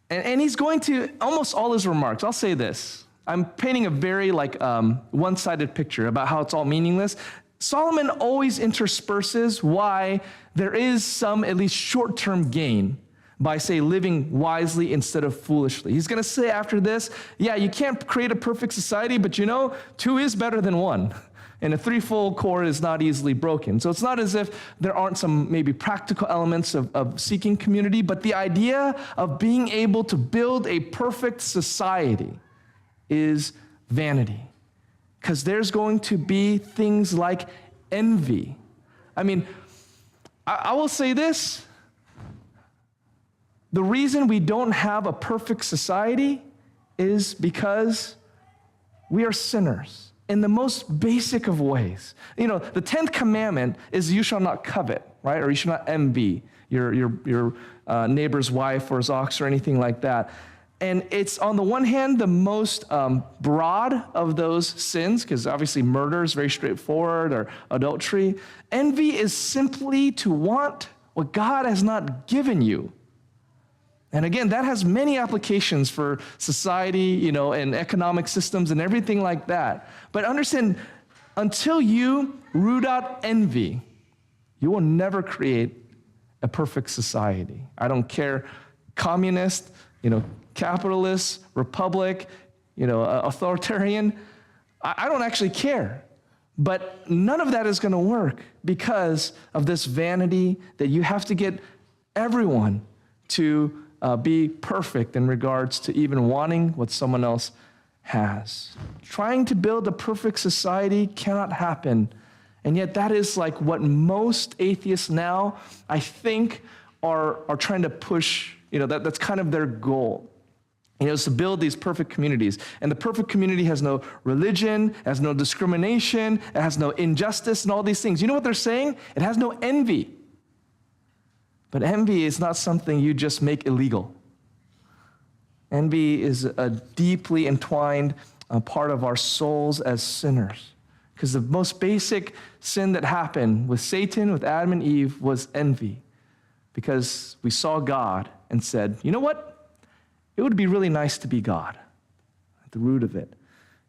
and he's going to almost all his remarks, I'll say this. I'm painting a very one-sided picture about how it's all meaningless. Solomon always intersperses why there is some at least short-term gain by, say, living wisely instead of foolishly. He's going to say after this, yeah, you can't create a perfect society, but 2 is better than 1. And a threefold cord is not easily broken. So it's not as if there aren't some maybe practical elements of seeking community, but the idea of being able to build a perfect society is vanity. Because there's going to be things like envy. I mean, I will say this. The reason we don't have a perfect society is because we are sinners in the most basic of ways. The 10th commandment is you shall not covet, right? Or you shall not envy your neighbor's wife or his ox or anything like that. And it's on the one hand the most broad of those sins, because obviously murder is very straightforward, or adultery. Envy is simply to want what God has not given you. And again, that has many applications for society, and economic systems and everything like that. But understand, until you root out envy, you will never create a perfect society. I don't care, communist, capitalist, republic, authoritarian. I don't actually care. But none of that is going to work because of this vanity that you have to get everyone to be perfect in regards to even wanting what someone else has. Trying to build a perfect society cannot happen. And yet that is like what most atheists now, I think, are trying to push, that's kind of their goal. Is to build these perfect communities. And the perfect community has no religion, has no discrimination, it has no injustice and all these things. You know what they're saying? It has no envy. But envy is not something you just make illegal. Envy is a deeply entwined part of our souls as sinners. Because the most basic sin that happened with Satan, with Adam and Eve, was envy. Because we saw God and said, you know what? It would be really nice to be God. At the root of it.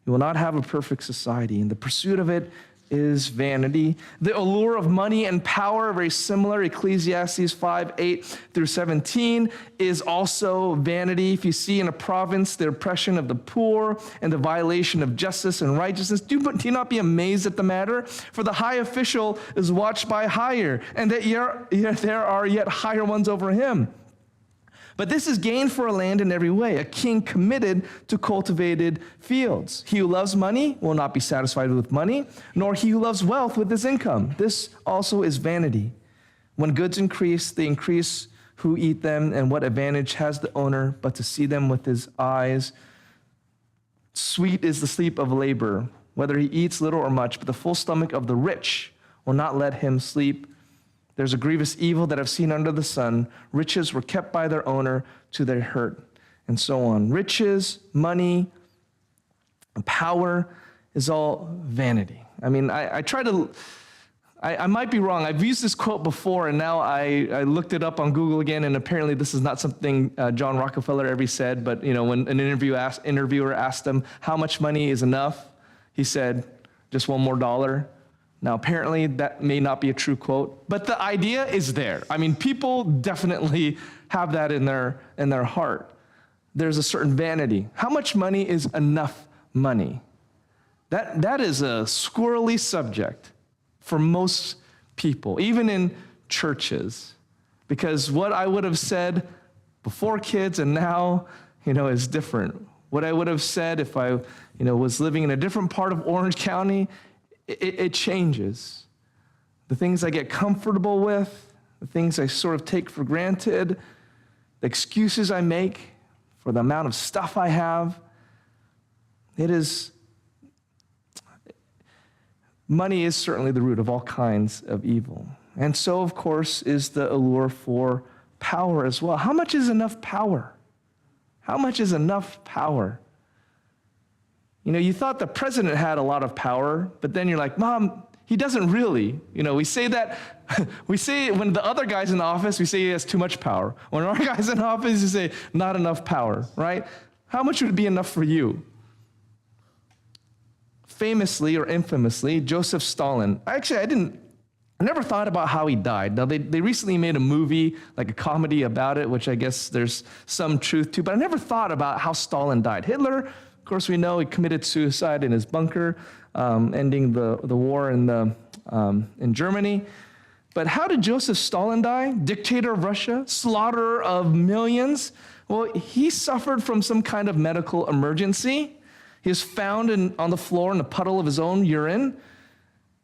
You will not have a perfect society. And the pursuit of it is vanity. The allure of money and power, very similar. Ecclesiastes 5:8-17 is also vanity. If you see in a province the oppression of the poor and the violation of justice and righteousness, do you not be amazed at the matter? For the high official is watched by higher, and that there are yet higher ones over him. But this is gain for a land in every way, a king committed to cultivated fields. He who loves money will not be satisfied with money, nor he who loves wealth with his income. This also is vanity. When goods increase, they increase who eat them, and what advantage has the owner but to see them with his eyes? Sweet is the sleep of labor, whether he eats little or much, but the full stomach of the rich will not let him sleep. There's a grievous evil that I've seen under the sun. Riches were kept by their owner to their hurt, and so on. Riches, money, power is all vanity. I mean, I might be wrong. I've used this quote before, and now I looked it up on Google again, and apparently this is not something John Rockefeller ever said, but when an interviewer asked him, how much money is enough? He said, just one more dollar. Now, apparently, that may not be a true quote, but the idea is there. I mean, people definitely have that in their heart. There's a certain vanity. How much money is enough money? That is a squirrely subject for most people, even in churches. because what I would have said before kids and now, is different. What I would have said if I, was living in a different part of Orange County, it changes. The things I get comfortable with, the things I sort of take for granted, the excuses I make for the amount of stuff I have, money is certainly the root of all kinds of evil. And so, of course, is the allure for power as well. How much is enough power? How much is enough power? You thought the president had a lot of power, but then you're like, Mom, he doesn't really. We say that, we say when the other guy's in office, we say he has too much power. When our guy's in office, you say not enough power, right? How much would be enough for you? Famously or infamously, Joseph Stalin. Actually, I never thought about how he died. Now, they recently made a movie, like a comedy about it, which I guess there's some truth to, but I never thought about how Stalin died. Hitler, of course, we know he committed suicide in his bunker, ending the war in Germany. But how did Joseph Stalin die? Dictator of Russia, slaughterer of millions. Well, he suffered from some kind of medical emergency. He was found on the floor in a puddle of his own urine.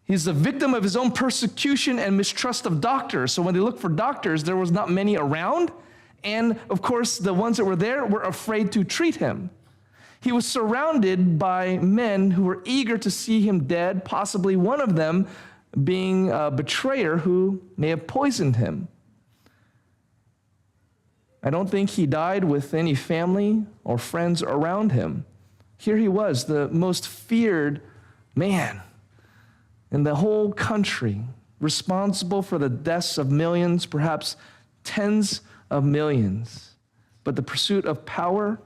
He's the victim of his own persecution and mistrust of doctors. So when they looked for doctors, there was not many around. And of course, the ones that were there were afraid to treat him. He was surrounded by men who were eager to see him dead, possibly one of them being a betrayer who may have poisoned him. I don't think he died with any family or friends around him. Here he was, the most feared man in the whole country, responsible for the deaths of millions, perhaps tens of millions. But the pursuit of power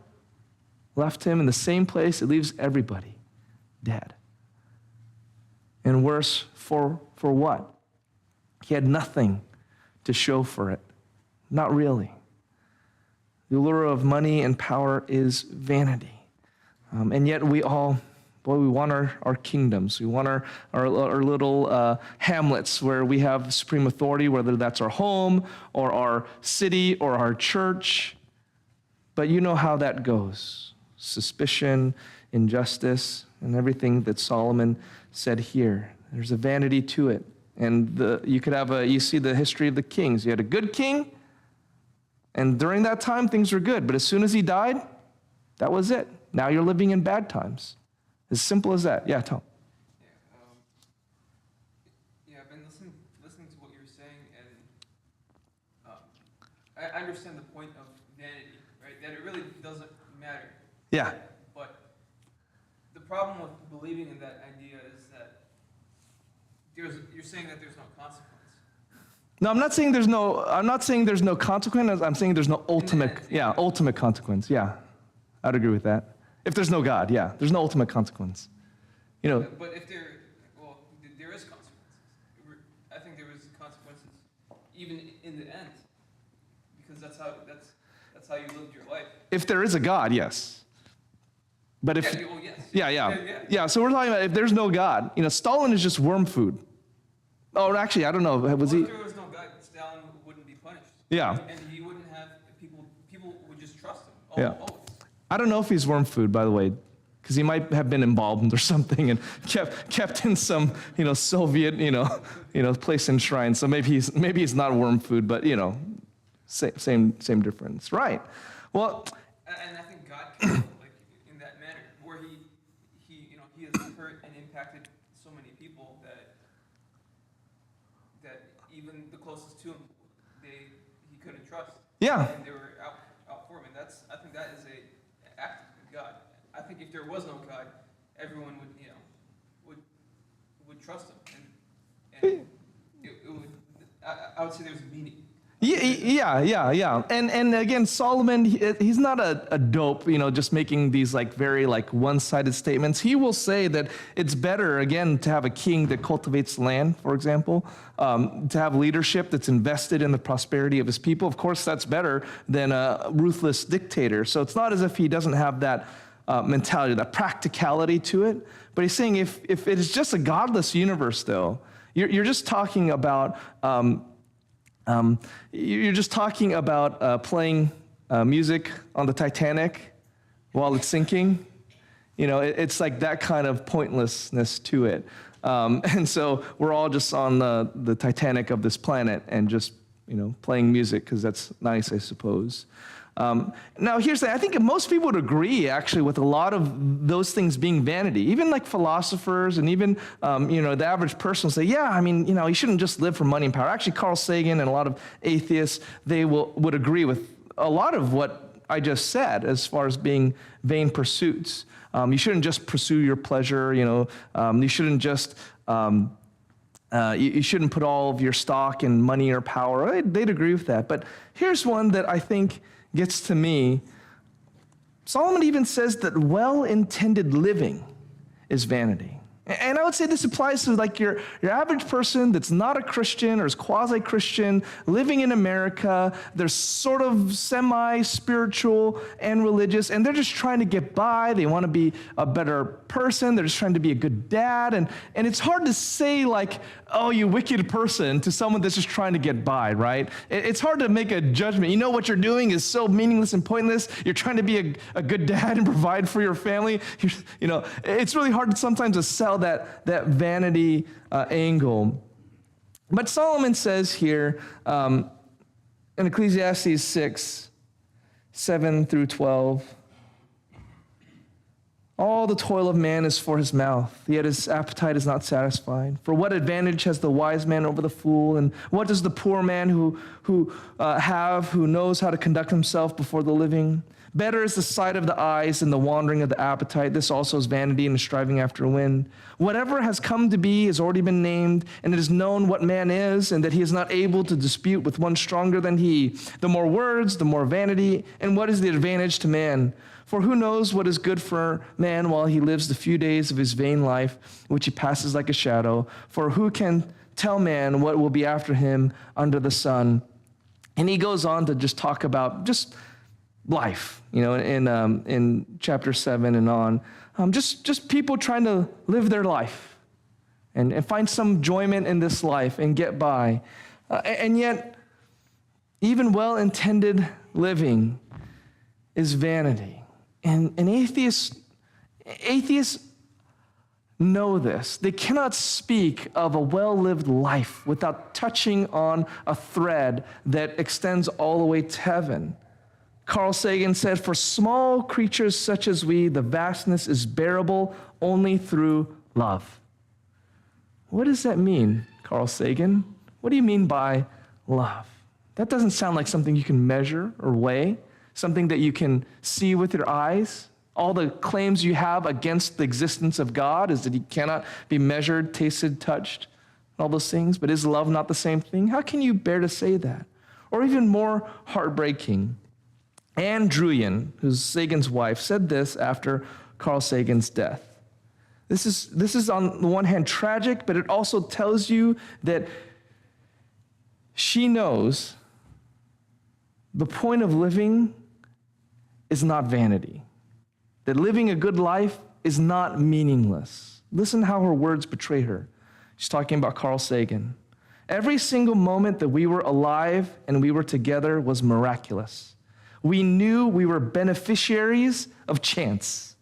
left him in the same place it leaves everybody, dead. And worse, for what? He had nothing to show for it. Not really. The allure of money and power is vanity. And yet we all, we want our kingdoms. We want our little hamlets where we have supreme authority, whether that's our home or our city or our church. But you know how that goes. Suspicion, injustice, and everything that Solomon said here. There's a vanity to it. And you see the history of the kings. You had a good king, and during that time, things were good. But as soon as he died, that was it. Now you're living in bad times. As simple as that. Yeah, Tom. I've been listening to what you're saying, and I understand the point of vanity, right? That it really doesn't matter. Yeah. But the problem with believing in that idea is that you're saying that there's no consequence. No, I'm not saying there's no consequence. I'm saying there's no ultimate consequence. Yeah, I'd agree with that. If there's no God, yeah, there's no ultimate consequence. But if there is consequences. I think there is consequences even in the end, because that's how you lived your life. If there is a God, yes. But if yes. Yeah. So we're talking about if there's no God. Stalin is just worm food. Oh, actually, I don't know. If there was no God, Stalin wouldn't be punished. Yeah. And he wouldn't have people would just trust him. Always. I don't know if he's worm food, by the way, because he might have been embalmed or something and kept in some, Soviet, place enshrined. So maybe he's not worm food, but same difference, right? Well, and I think God can like in that manner where he has hurt and impacted so many people that even the closest to him he couldn't trust. Yeah. And they were out for him. And I think that is a act of God. I think if there was no God, everyone would trust him, and I would say there's meaning. Yeah. And again, Solomon, he's not a dope, just making these very one-sided statements. He will say that it's better, again, to have a king that cultivates land, for example, to have leadership that's invested in the prosperity of his people. Of course, that's better than a ruthless dictator. So it's not as if he doesn't have that mentality, that practicality to it. But he's saying if it is just a godless universe, though, you're just talking about You're just talking about playing music on the Titanic while it's sinking. It's like that kind of pointlessness to it. And so we're all just on the Titanic of this planet and just, playing music because that's nice, I suppose. Now, here's the thing. I think most people would agree, actually, with a lot of those things being vanity. Even like philosophers and even, the average person will say, yeah, you shouldn't just live for money and power. Actually, Carl Sagan and a lot of atheists, they would agree with a lot of what I just said as far as being vain pursuits. You shouldn't just pursue your pleasure, you shouldn't just, you shouldn't put all of your stock in money or power. They'd agree with that. But here's one that I think gets to me. Solomon even says that well-intended living is vanity. And I would say this applies to like your average person that's not a Christian or is quasi-Christian, living in America. They're sort of semi-spiritual and religious, and they're just trying to get by. They want to be a better person. They're just trying to be a good dad. And it's hard to say like, oh, you wicked person to someone that's just trying to get by, right? It's hard to make a judgment. What you're doing is so meaningless and pointless. You're trying to be a good dad and provide for your family. It's really hard sometimes to sell that vanity angle. But Solomon says here in Ecclesiastes 6, 7 through 12, all the toil of man is for his mouth, yet his appetite is not satisfied. For what advantage has the wise man over the fool? And what does the poor man who knows how to conduct himself before the living? Better is the sight of the eyes than the wandering of the appetite. This also is vanity and striving after wind. Whatever has come to be has already been named, and it is known what man is, and that he is not able to dispute with one stronger than he. The more words, the more vanity, and what is the advantage to man? For who knows what is good for man while he lives the few days of his vain life, which he passes like a shadow? For who can tell man what will be after him under the sun? And he goes on to just talk about just life, in chapter 7 and on. Just people trying to live their life and find some enjoyment in this life and get by. And yet, even well-intended living is vanity. And atheists know this. They cannot speak of a well-lived life without touching on a thread that extends all the way to heaven. Carl Sagan said, for small creatures such as we, the vastness is bearable only through love. What does that mean, Carl Sagan? What do you mean by love? That doesn't sound like something you can measure or weigh, something that you can see with your eyes. All the claims you have against the existence of God is that he cannot be measured, tasted, touched, all those things. But is love not the same thing? How can you bear to say that? Or even more heartbreaking, Anne Druyan, who's Sagan's wife, said this after Carl Sagan's death. This is on the one hand tragic, but it also tells you that she knows the point of living is not vanity, that living a good life is not meaningless. Listen how her words betray her. She's talking about Carl Sagan. Every single moment that we were alive and we were together was miraculous. We knew we were beneficiaries of chance,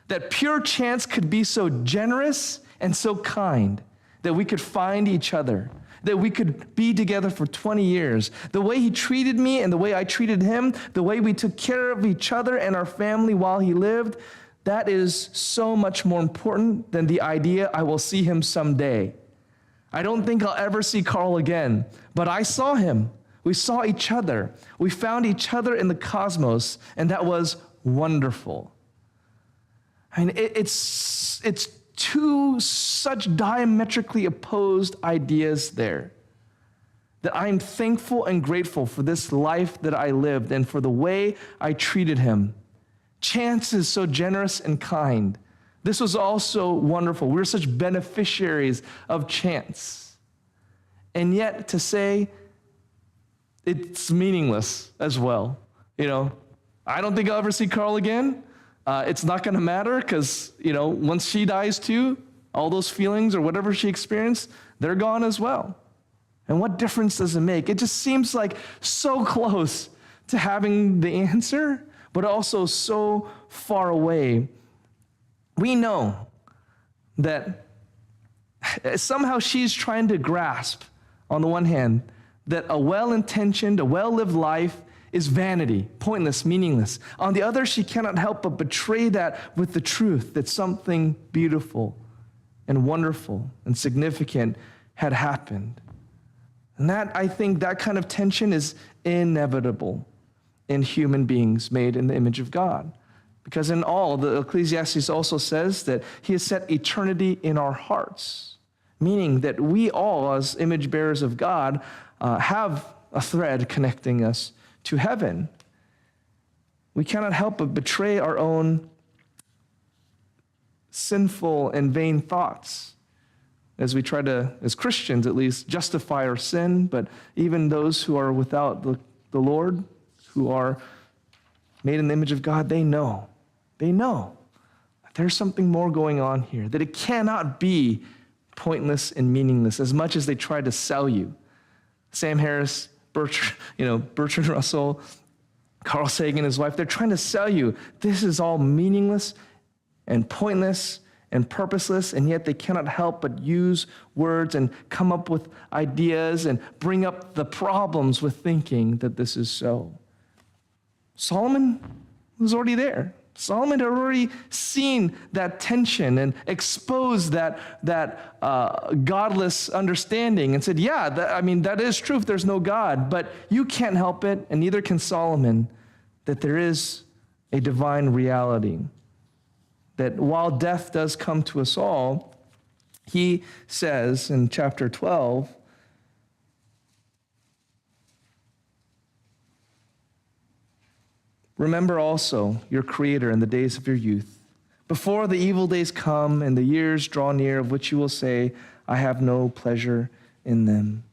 that pure chance could be so generous and so kind that we could find each other, that we could be together for 20 years. The way he treated me and the way I treated him, the way we took care of each other and our family while he lived, that is so much more important than the idea I will see him someday. I don't think I'll ever see Carl again, but I saw him. We saw each other. We found each other in the cosmos, and that was wonderful. It's two such diametrically opposed ideas there, that I'm thankful and grateful for this life that I lived and for the way I treated him. Chance is so generous and kind. This was also wonderful. We were such beneficiaries of chance. And yet to say it's meaningless as well. I don't think I'll ever see Carl again. It's not going to matter because, once she dies too, all those feelings or whatever she experienced, they're gone as well. And what difference does it make? It just seems like so close to having the answer, but also so far away. We know that somehow she's trying to grasp, on the one hand, that a well-intentioned, a well-lived life is vanity, pointless, meaningless. On the other, she cannot help but betray that with the truth that something beautiful and wonderful and significant had happened. And that, I think, that kind of tension is inevitable in human beings made in the image of God. Because in all, the Ecclesiastes also says that he has set eternity in our hearts, meaning that we all, as image bearers of God, have a thread connecting us to heaven. We cannot help but betray our own sinful and vain thoughts as we try to, as Christians at least, justify our sin, but even those who are without the Lord, who are made in the image of God, they know that there's something more going on here, that it cannot be pointless and meaningless as much as they try to sell you. Sam Harris, Bertrand Russell, Carl Sagan, his wife, they're trying to sell you. This is all meaningless and pointless and purposeless, and yet they cannot help but use words and come up with ideas and bring up the problems with thinking that this is so. Solomon was already there. Solomon had already seen that tension and exposed that godless understanding and said, yeah, that is true if there's no God, but you can't help it, and neither can Solomon, that there is a divine reality. That while death does come to us all, he says in chapter 12, remember also your Creator in the days of your youth, before the evil days come and the years draw near, of which you will say, I have no pleasure in them.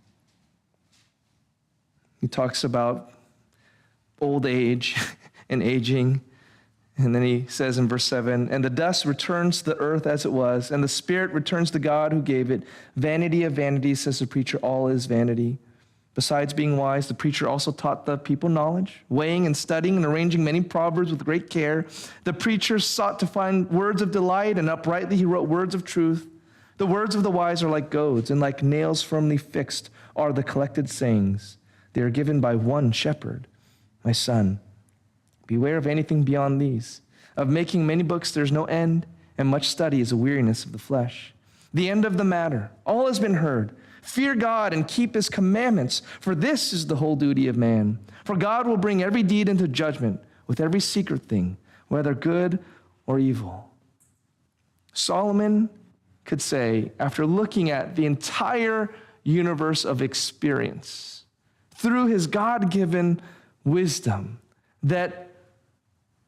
He talks about old age and aging. And then he says in verse 7, and the dust returns to the earth as it was, and the spirit returns to God who gave it. Vanity of vanities, says the preacher, all is vanity. Besides being wise, the preacher also taught the people knowledge, weighing and studying and arranging many proverbs with great care. The preacher sought to find words of delight, and uprightly he wrote words of truth. The words of the wise are like goads, and like nails firmly fixed are the collected sayings. They are given by one shepherd. My son, beware of anything beyond these. Of making many books there's no end, and much study is a weariness of the flesh. The end of the matter, all has been heard. Fear God and keep his commandments, for this is the whole duty of man. For God will bring every deed into judgment with every secret thing, whether good or evil. Solomon could say, after looking at the entire universe of experience, through his God-given wisdom, that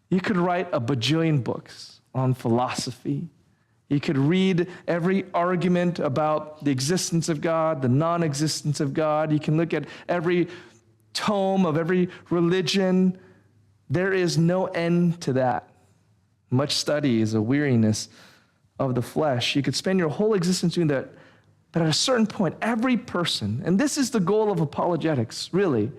you could write a bajillion books on philosophy. You could read every argument about the existence of God, the non-existence of God. You can look at every tome of every religion. There is no end to that. Much study is a weariness of the flesh. You could spend your whole existence doing that, but at a certain point, every person, and this is the goal of apologetics, really,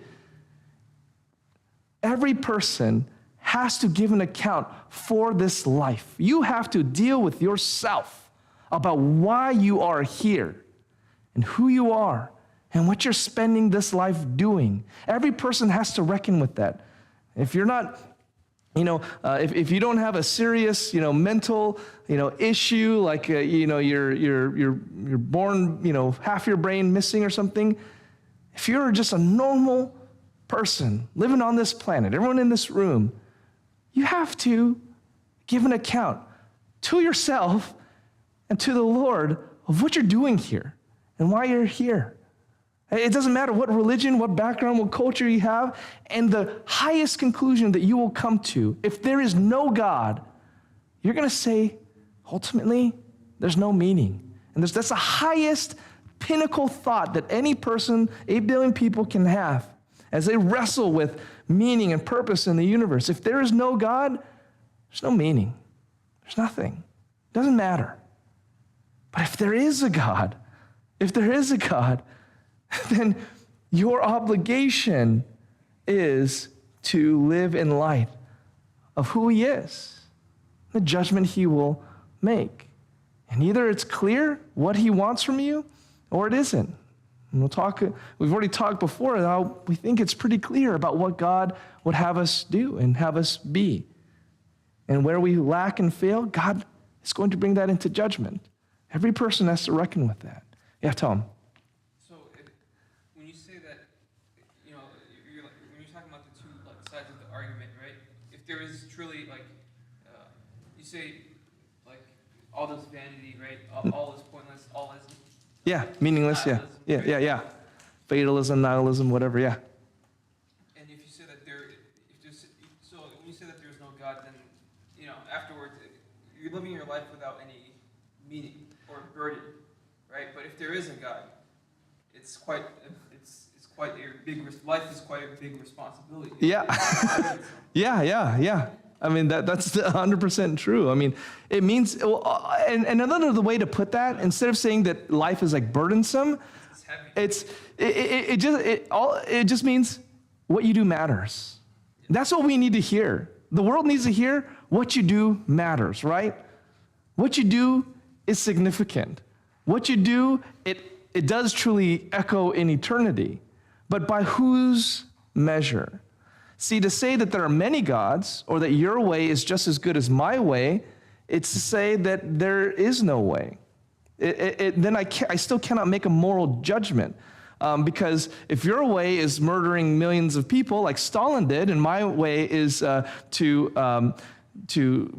every person has to give an account for this life. You have to deal with yourself about why you are here and who you are and what you're spending this life doing. Every person has to reckon with that. If you're not, if you don't have a serious, mental, issue like, you're born, half your brain missing or something, if you're just a normal person living on this planet, everyone in this room, you have to give an account to yourself and to the Lord of what you're doing here and why you're here. It doesn't matter what religion, what background, what culture you have, and the highest conclusion that you will come to, if there is no God, you're going to say, ultimately, there's no meaning. And that's the highest pinnacle thought that any person, 8 billion people can have as they wrestle with meaning and purpose in the universe. If there is no God, there's no meaning. There's nothing. It doesn't matter. But if there is a God, then your obligation is to live in light of who he is, the judgment he will make. And either it's clear what he wants from you or it isn't. And we've already talked before how we think it's pretty clear about what God would have us do and have us be. And where we lack and fail, God is going to bring that into judgment. Every person has to reckon with that. Yeah, Tom. So when you say that, when you're talking about the two sides of the argument, right? If there is truly you say all this vanity, right? All is pointless, all is Meaningless, nihilism, yeah. right? Fatalism, nihilism, whatever, yeah. And if you say that so when you say that there's no God, then afterwards you're living your life without any meaning or burden, right? But if there is a God, it's quite a big life is quite a big responsibility. Yeah. Yeah. I mean, that's 100% true. I mean, it means, and another way to put that, instead of saying that life is burdensome, It's heavy. it just means what you do matters. That's what we need to hear. The world needs to hear what you do matters, right? What you do is significant. What you do, it does truly echo in eternity. But by whose measure? See, to say that there are many gods, or that your way is just as good as my way, it's to say that there is no way. Then I still cannot make a moral judgment. Because if your way is murdering millions of people like Stalin did, and my way is to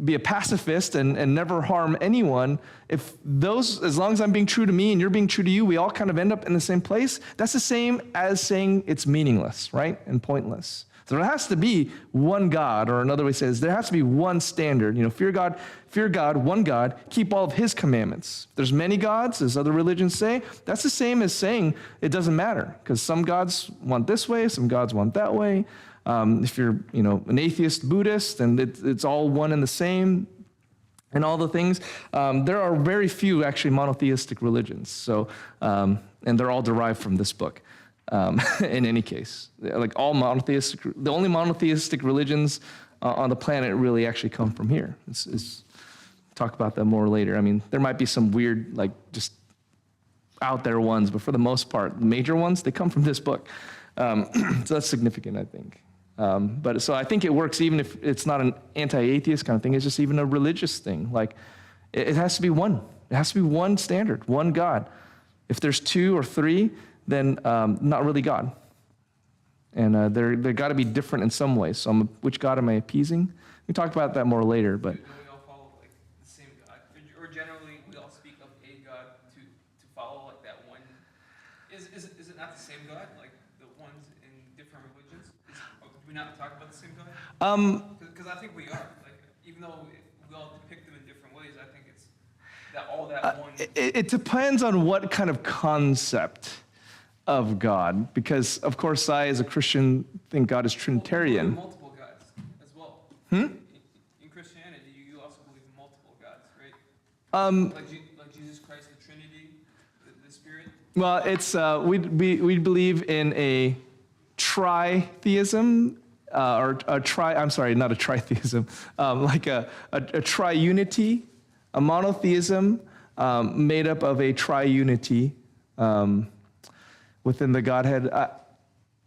be a pacifist and never harm anyone, if those, as long as I'm being true to me and you're being true to you, we all kind of end up in the same place, that's the same as saying it's meaningless, right? And pointless. So there has to be one God, or another way says, there has to be one standard. Fear God, one God, keep all of his commandments. If there's many gods, as other religions say, that's the same as saying it doesn't matter, because some gods want this way, some gods want that way. If you're, an atheist Buddhist, and it's all one and the same, and all the things. There are very few actually monotheistic religions. So, and they're all derived from this book. In any case, all monotheistic, the only monotheistic religions on the planet really actually come from here. Talk about that more later. I mean, there might be some weird, just out there ones, but for the most part, the major ones, they come from this book. So that's significant, I think. But so I think it works even if it's not an anti-atheist kind of thing. It's just even a religious thing. It has to be one. It has to be one standard, one God. If there's two or three, then not really God. And they're got to be different in some ways. So which God am I appeasing? We talk about that more later. But we all follow the same God, or generally we all speak of a God to follow that one. Is it not the same God, like the ones in different religions? Do we not talk about the same God? Because I think we are. Even though we all depict them in different ways, I think it's that one. It depends on what kind of concept of God, because of course I, as a Christian, think God is Trinitarian. Well, multiple gods as well. In Christianity, you also believe in multiple gods, right? Like Jesus Christ, the Trinity, the Spirit. Well, it's we believe in a tritheism, or a tritheism, like a triunity, a monotheism made up of a triunity. Within the Godhead.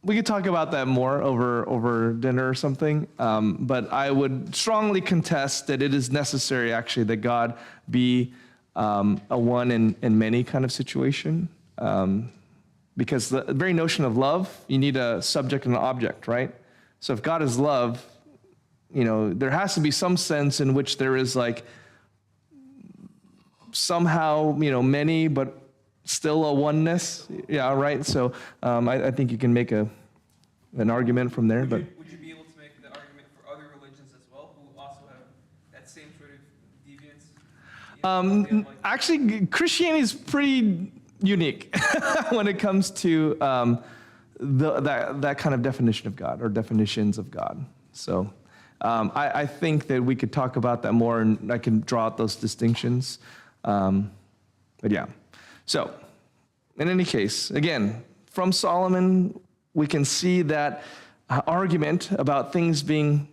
We could talk about that more over dinner or something, but I would strongly contest that it is necessary, actually, that God be a one in many kind of situation, because the very notion of love, you need a subject and an object, right? So if God is love, there has to be some sense in which there is somehow, many, but still a oneness, yeah, right? So I think you can make an argument from there. Would you be able to make the argument for other religions as well, who also have that same sort of deviance? Actually, Christianity is pretty unique when it comes to that kind of definition of God, or definitions of God. So I think that we could talk about that more, and I can draw out those distinctions. But yeah. So, in any case, again, from Solomon, we can see that argument about things being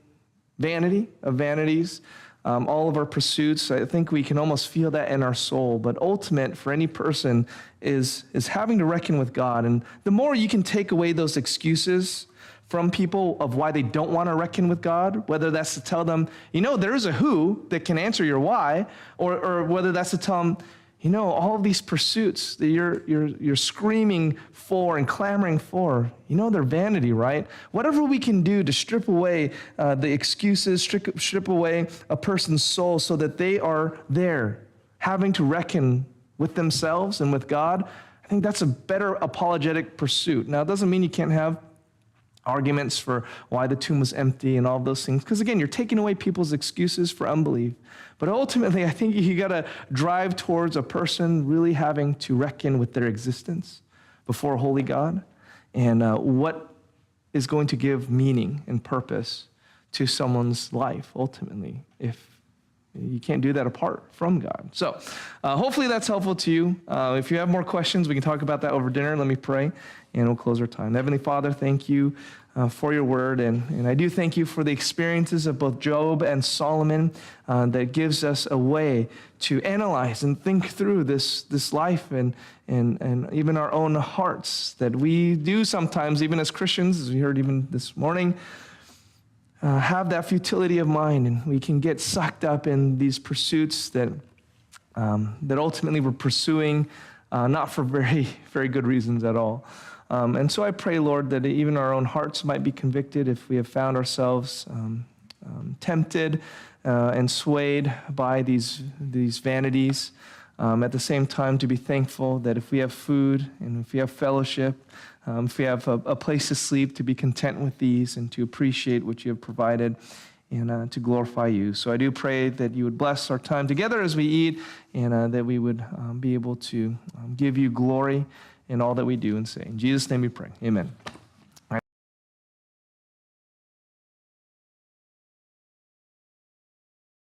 vanity of vanities, all of our pursuits. I think we can almost feel that in our soul. But ultimate for any person is having to reckon with God. And the more you can take away those excuses from people of why they don't want to reckon with God, whether that's to tell them, there is a who that can answer your why, or whether that's to tell them, all of these pursuits that you're screaming for and clamoring for, they're vanity, right? Whatever we can do to strip away the excuses, strip away a person's soul so that they are there having to reckon with themselves and with God, I think that's a better apologetic pursuit. Now, it doesn't mean you can't have arguments for why the tomb was empty and all of those things. Because again, you're taking away people's excuses for unbelief. But ultimately, I think you got to drive towards a person really having to reckon with their existence before a holy God and what is going to give meaning and purpose to someone's life, ultimately, if you can't do that apart from God. So hopefully that's helpful to you. If you have more questions, we can talk about that over dinner. Let me pray, and we'll close our time. Heavenly Father, thank you for your word. And I do thank you for the experiences of both Job and Solomon that gives us a way to analyze and think through this life and even our own hearts that we do sometimes, even as Christians, as we heard even this morning, have that futility of mind, and we can get sucked up in these pursuits that ultimately we're pursuing not for very, very good reasons at all. And so I pray, Lord, that even our own hearts might be convicted if we have found ourselves tempted and swayed by these vanities. At the same time, to be thankful that if we have food and if we have fellowship, if we have a place to sleep, to be content with these and to appreciate what you have provided and to glorify you. So I do pray that you would bless our time together as we eat and that we would be able to give you glory in all that we do and say. In Jesus' name we pray. Amen.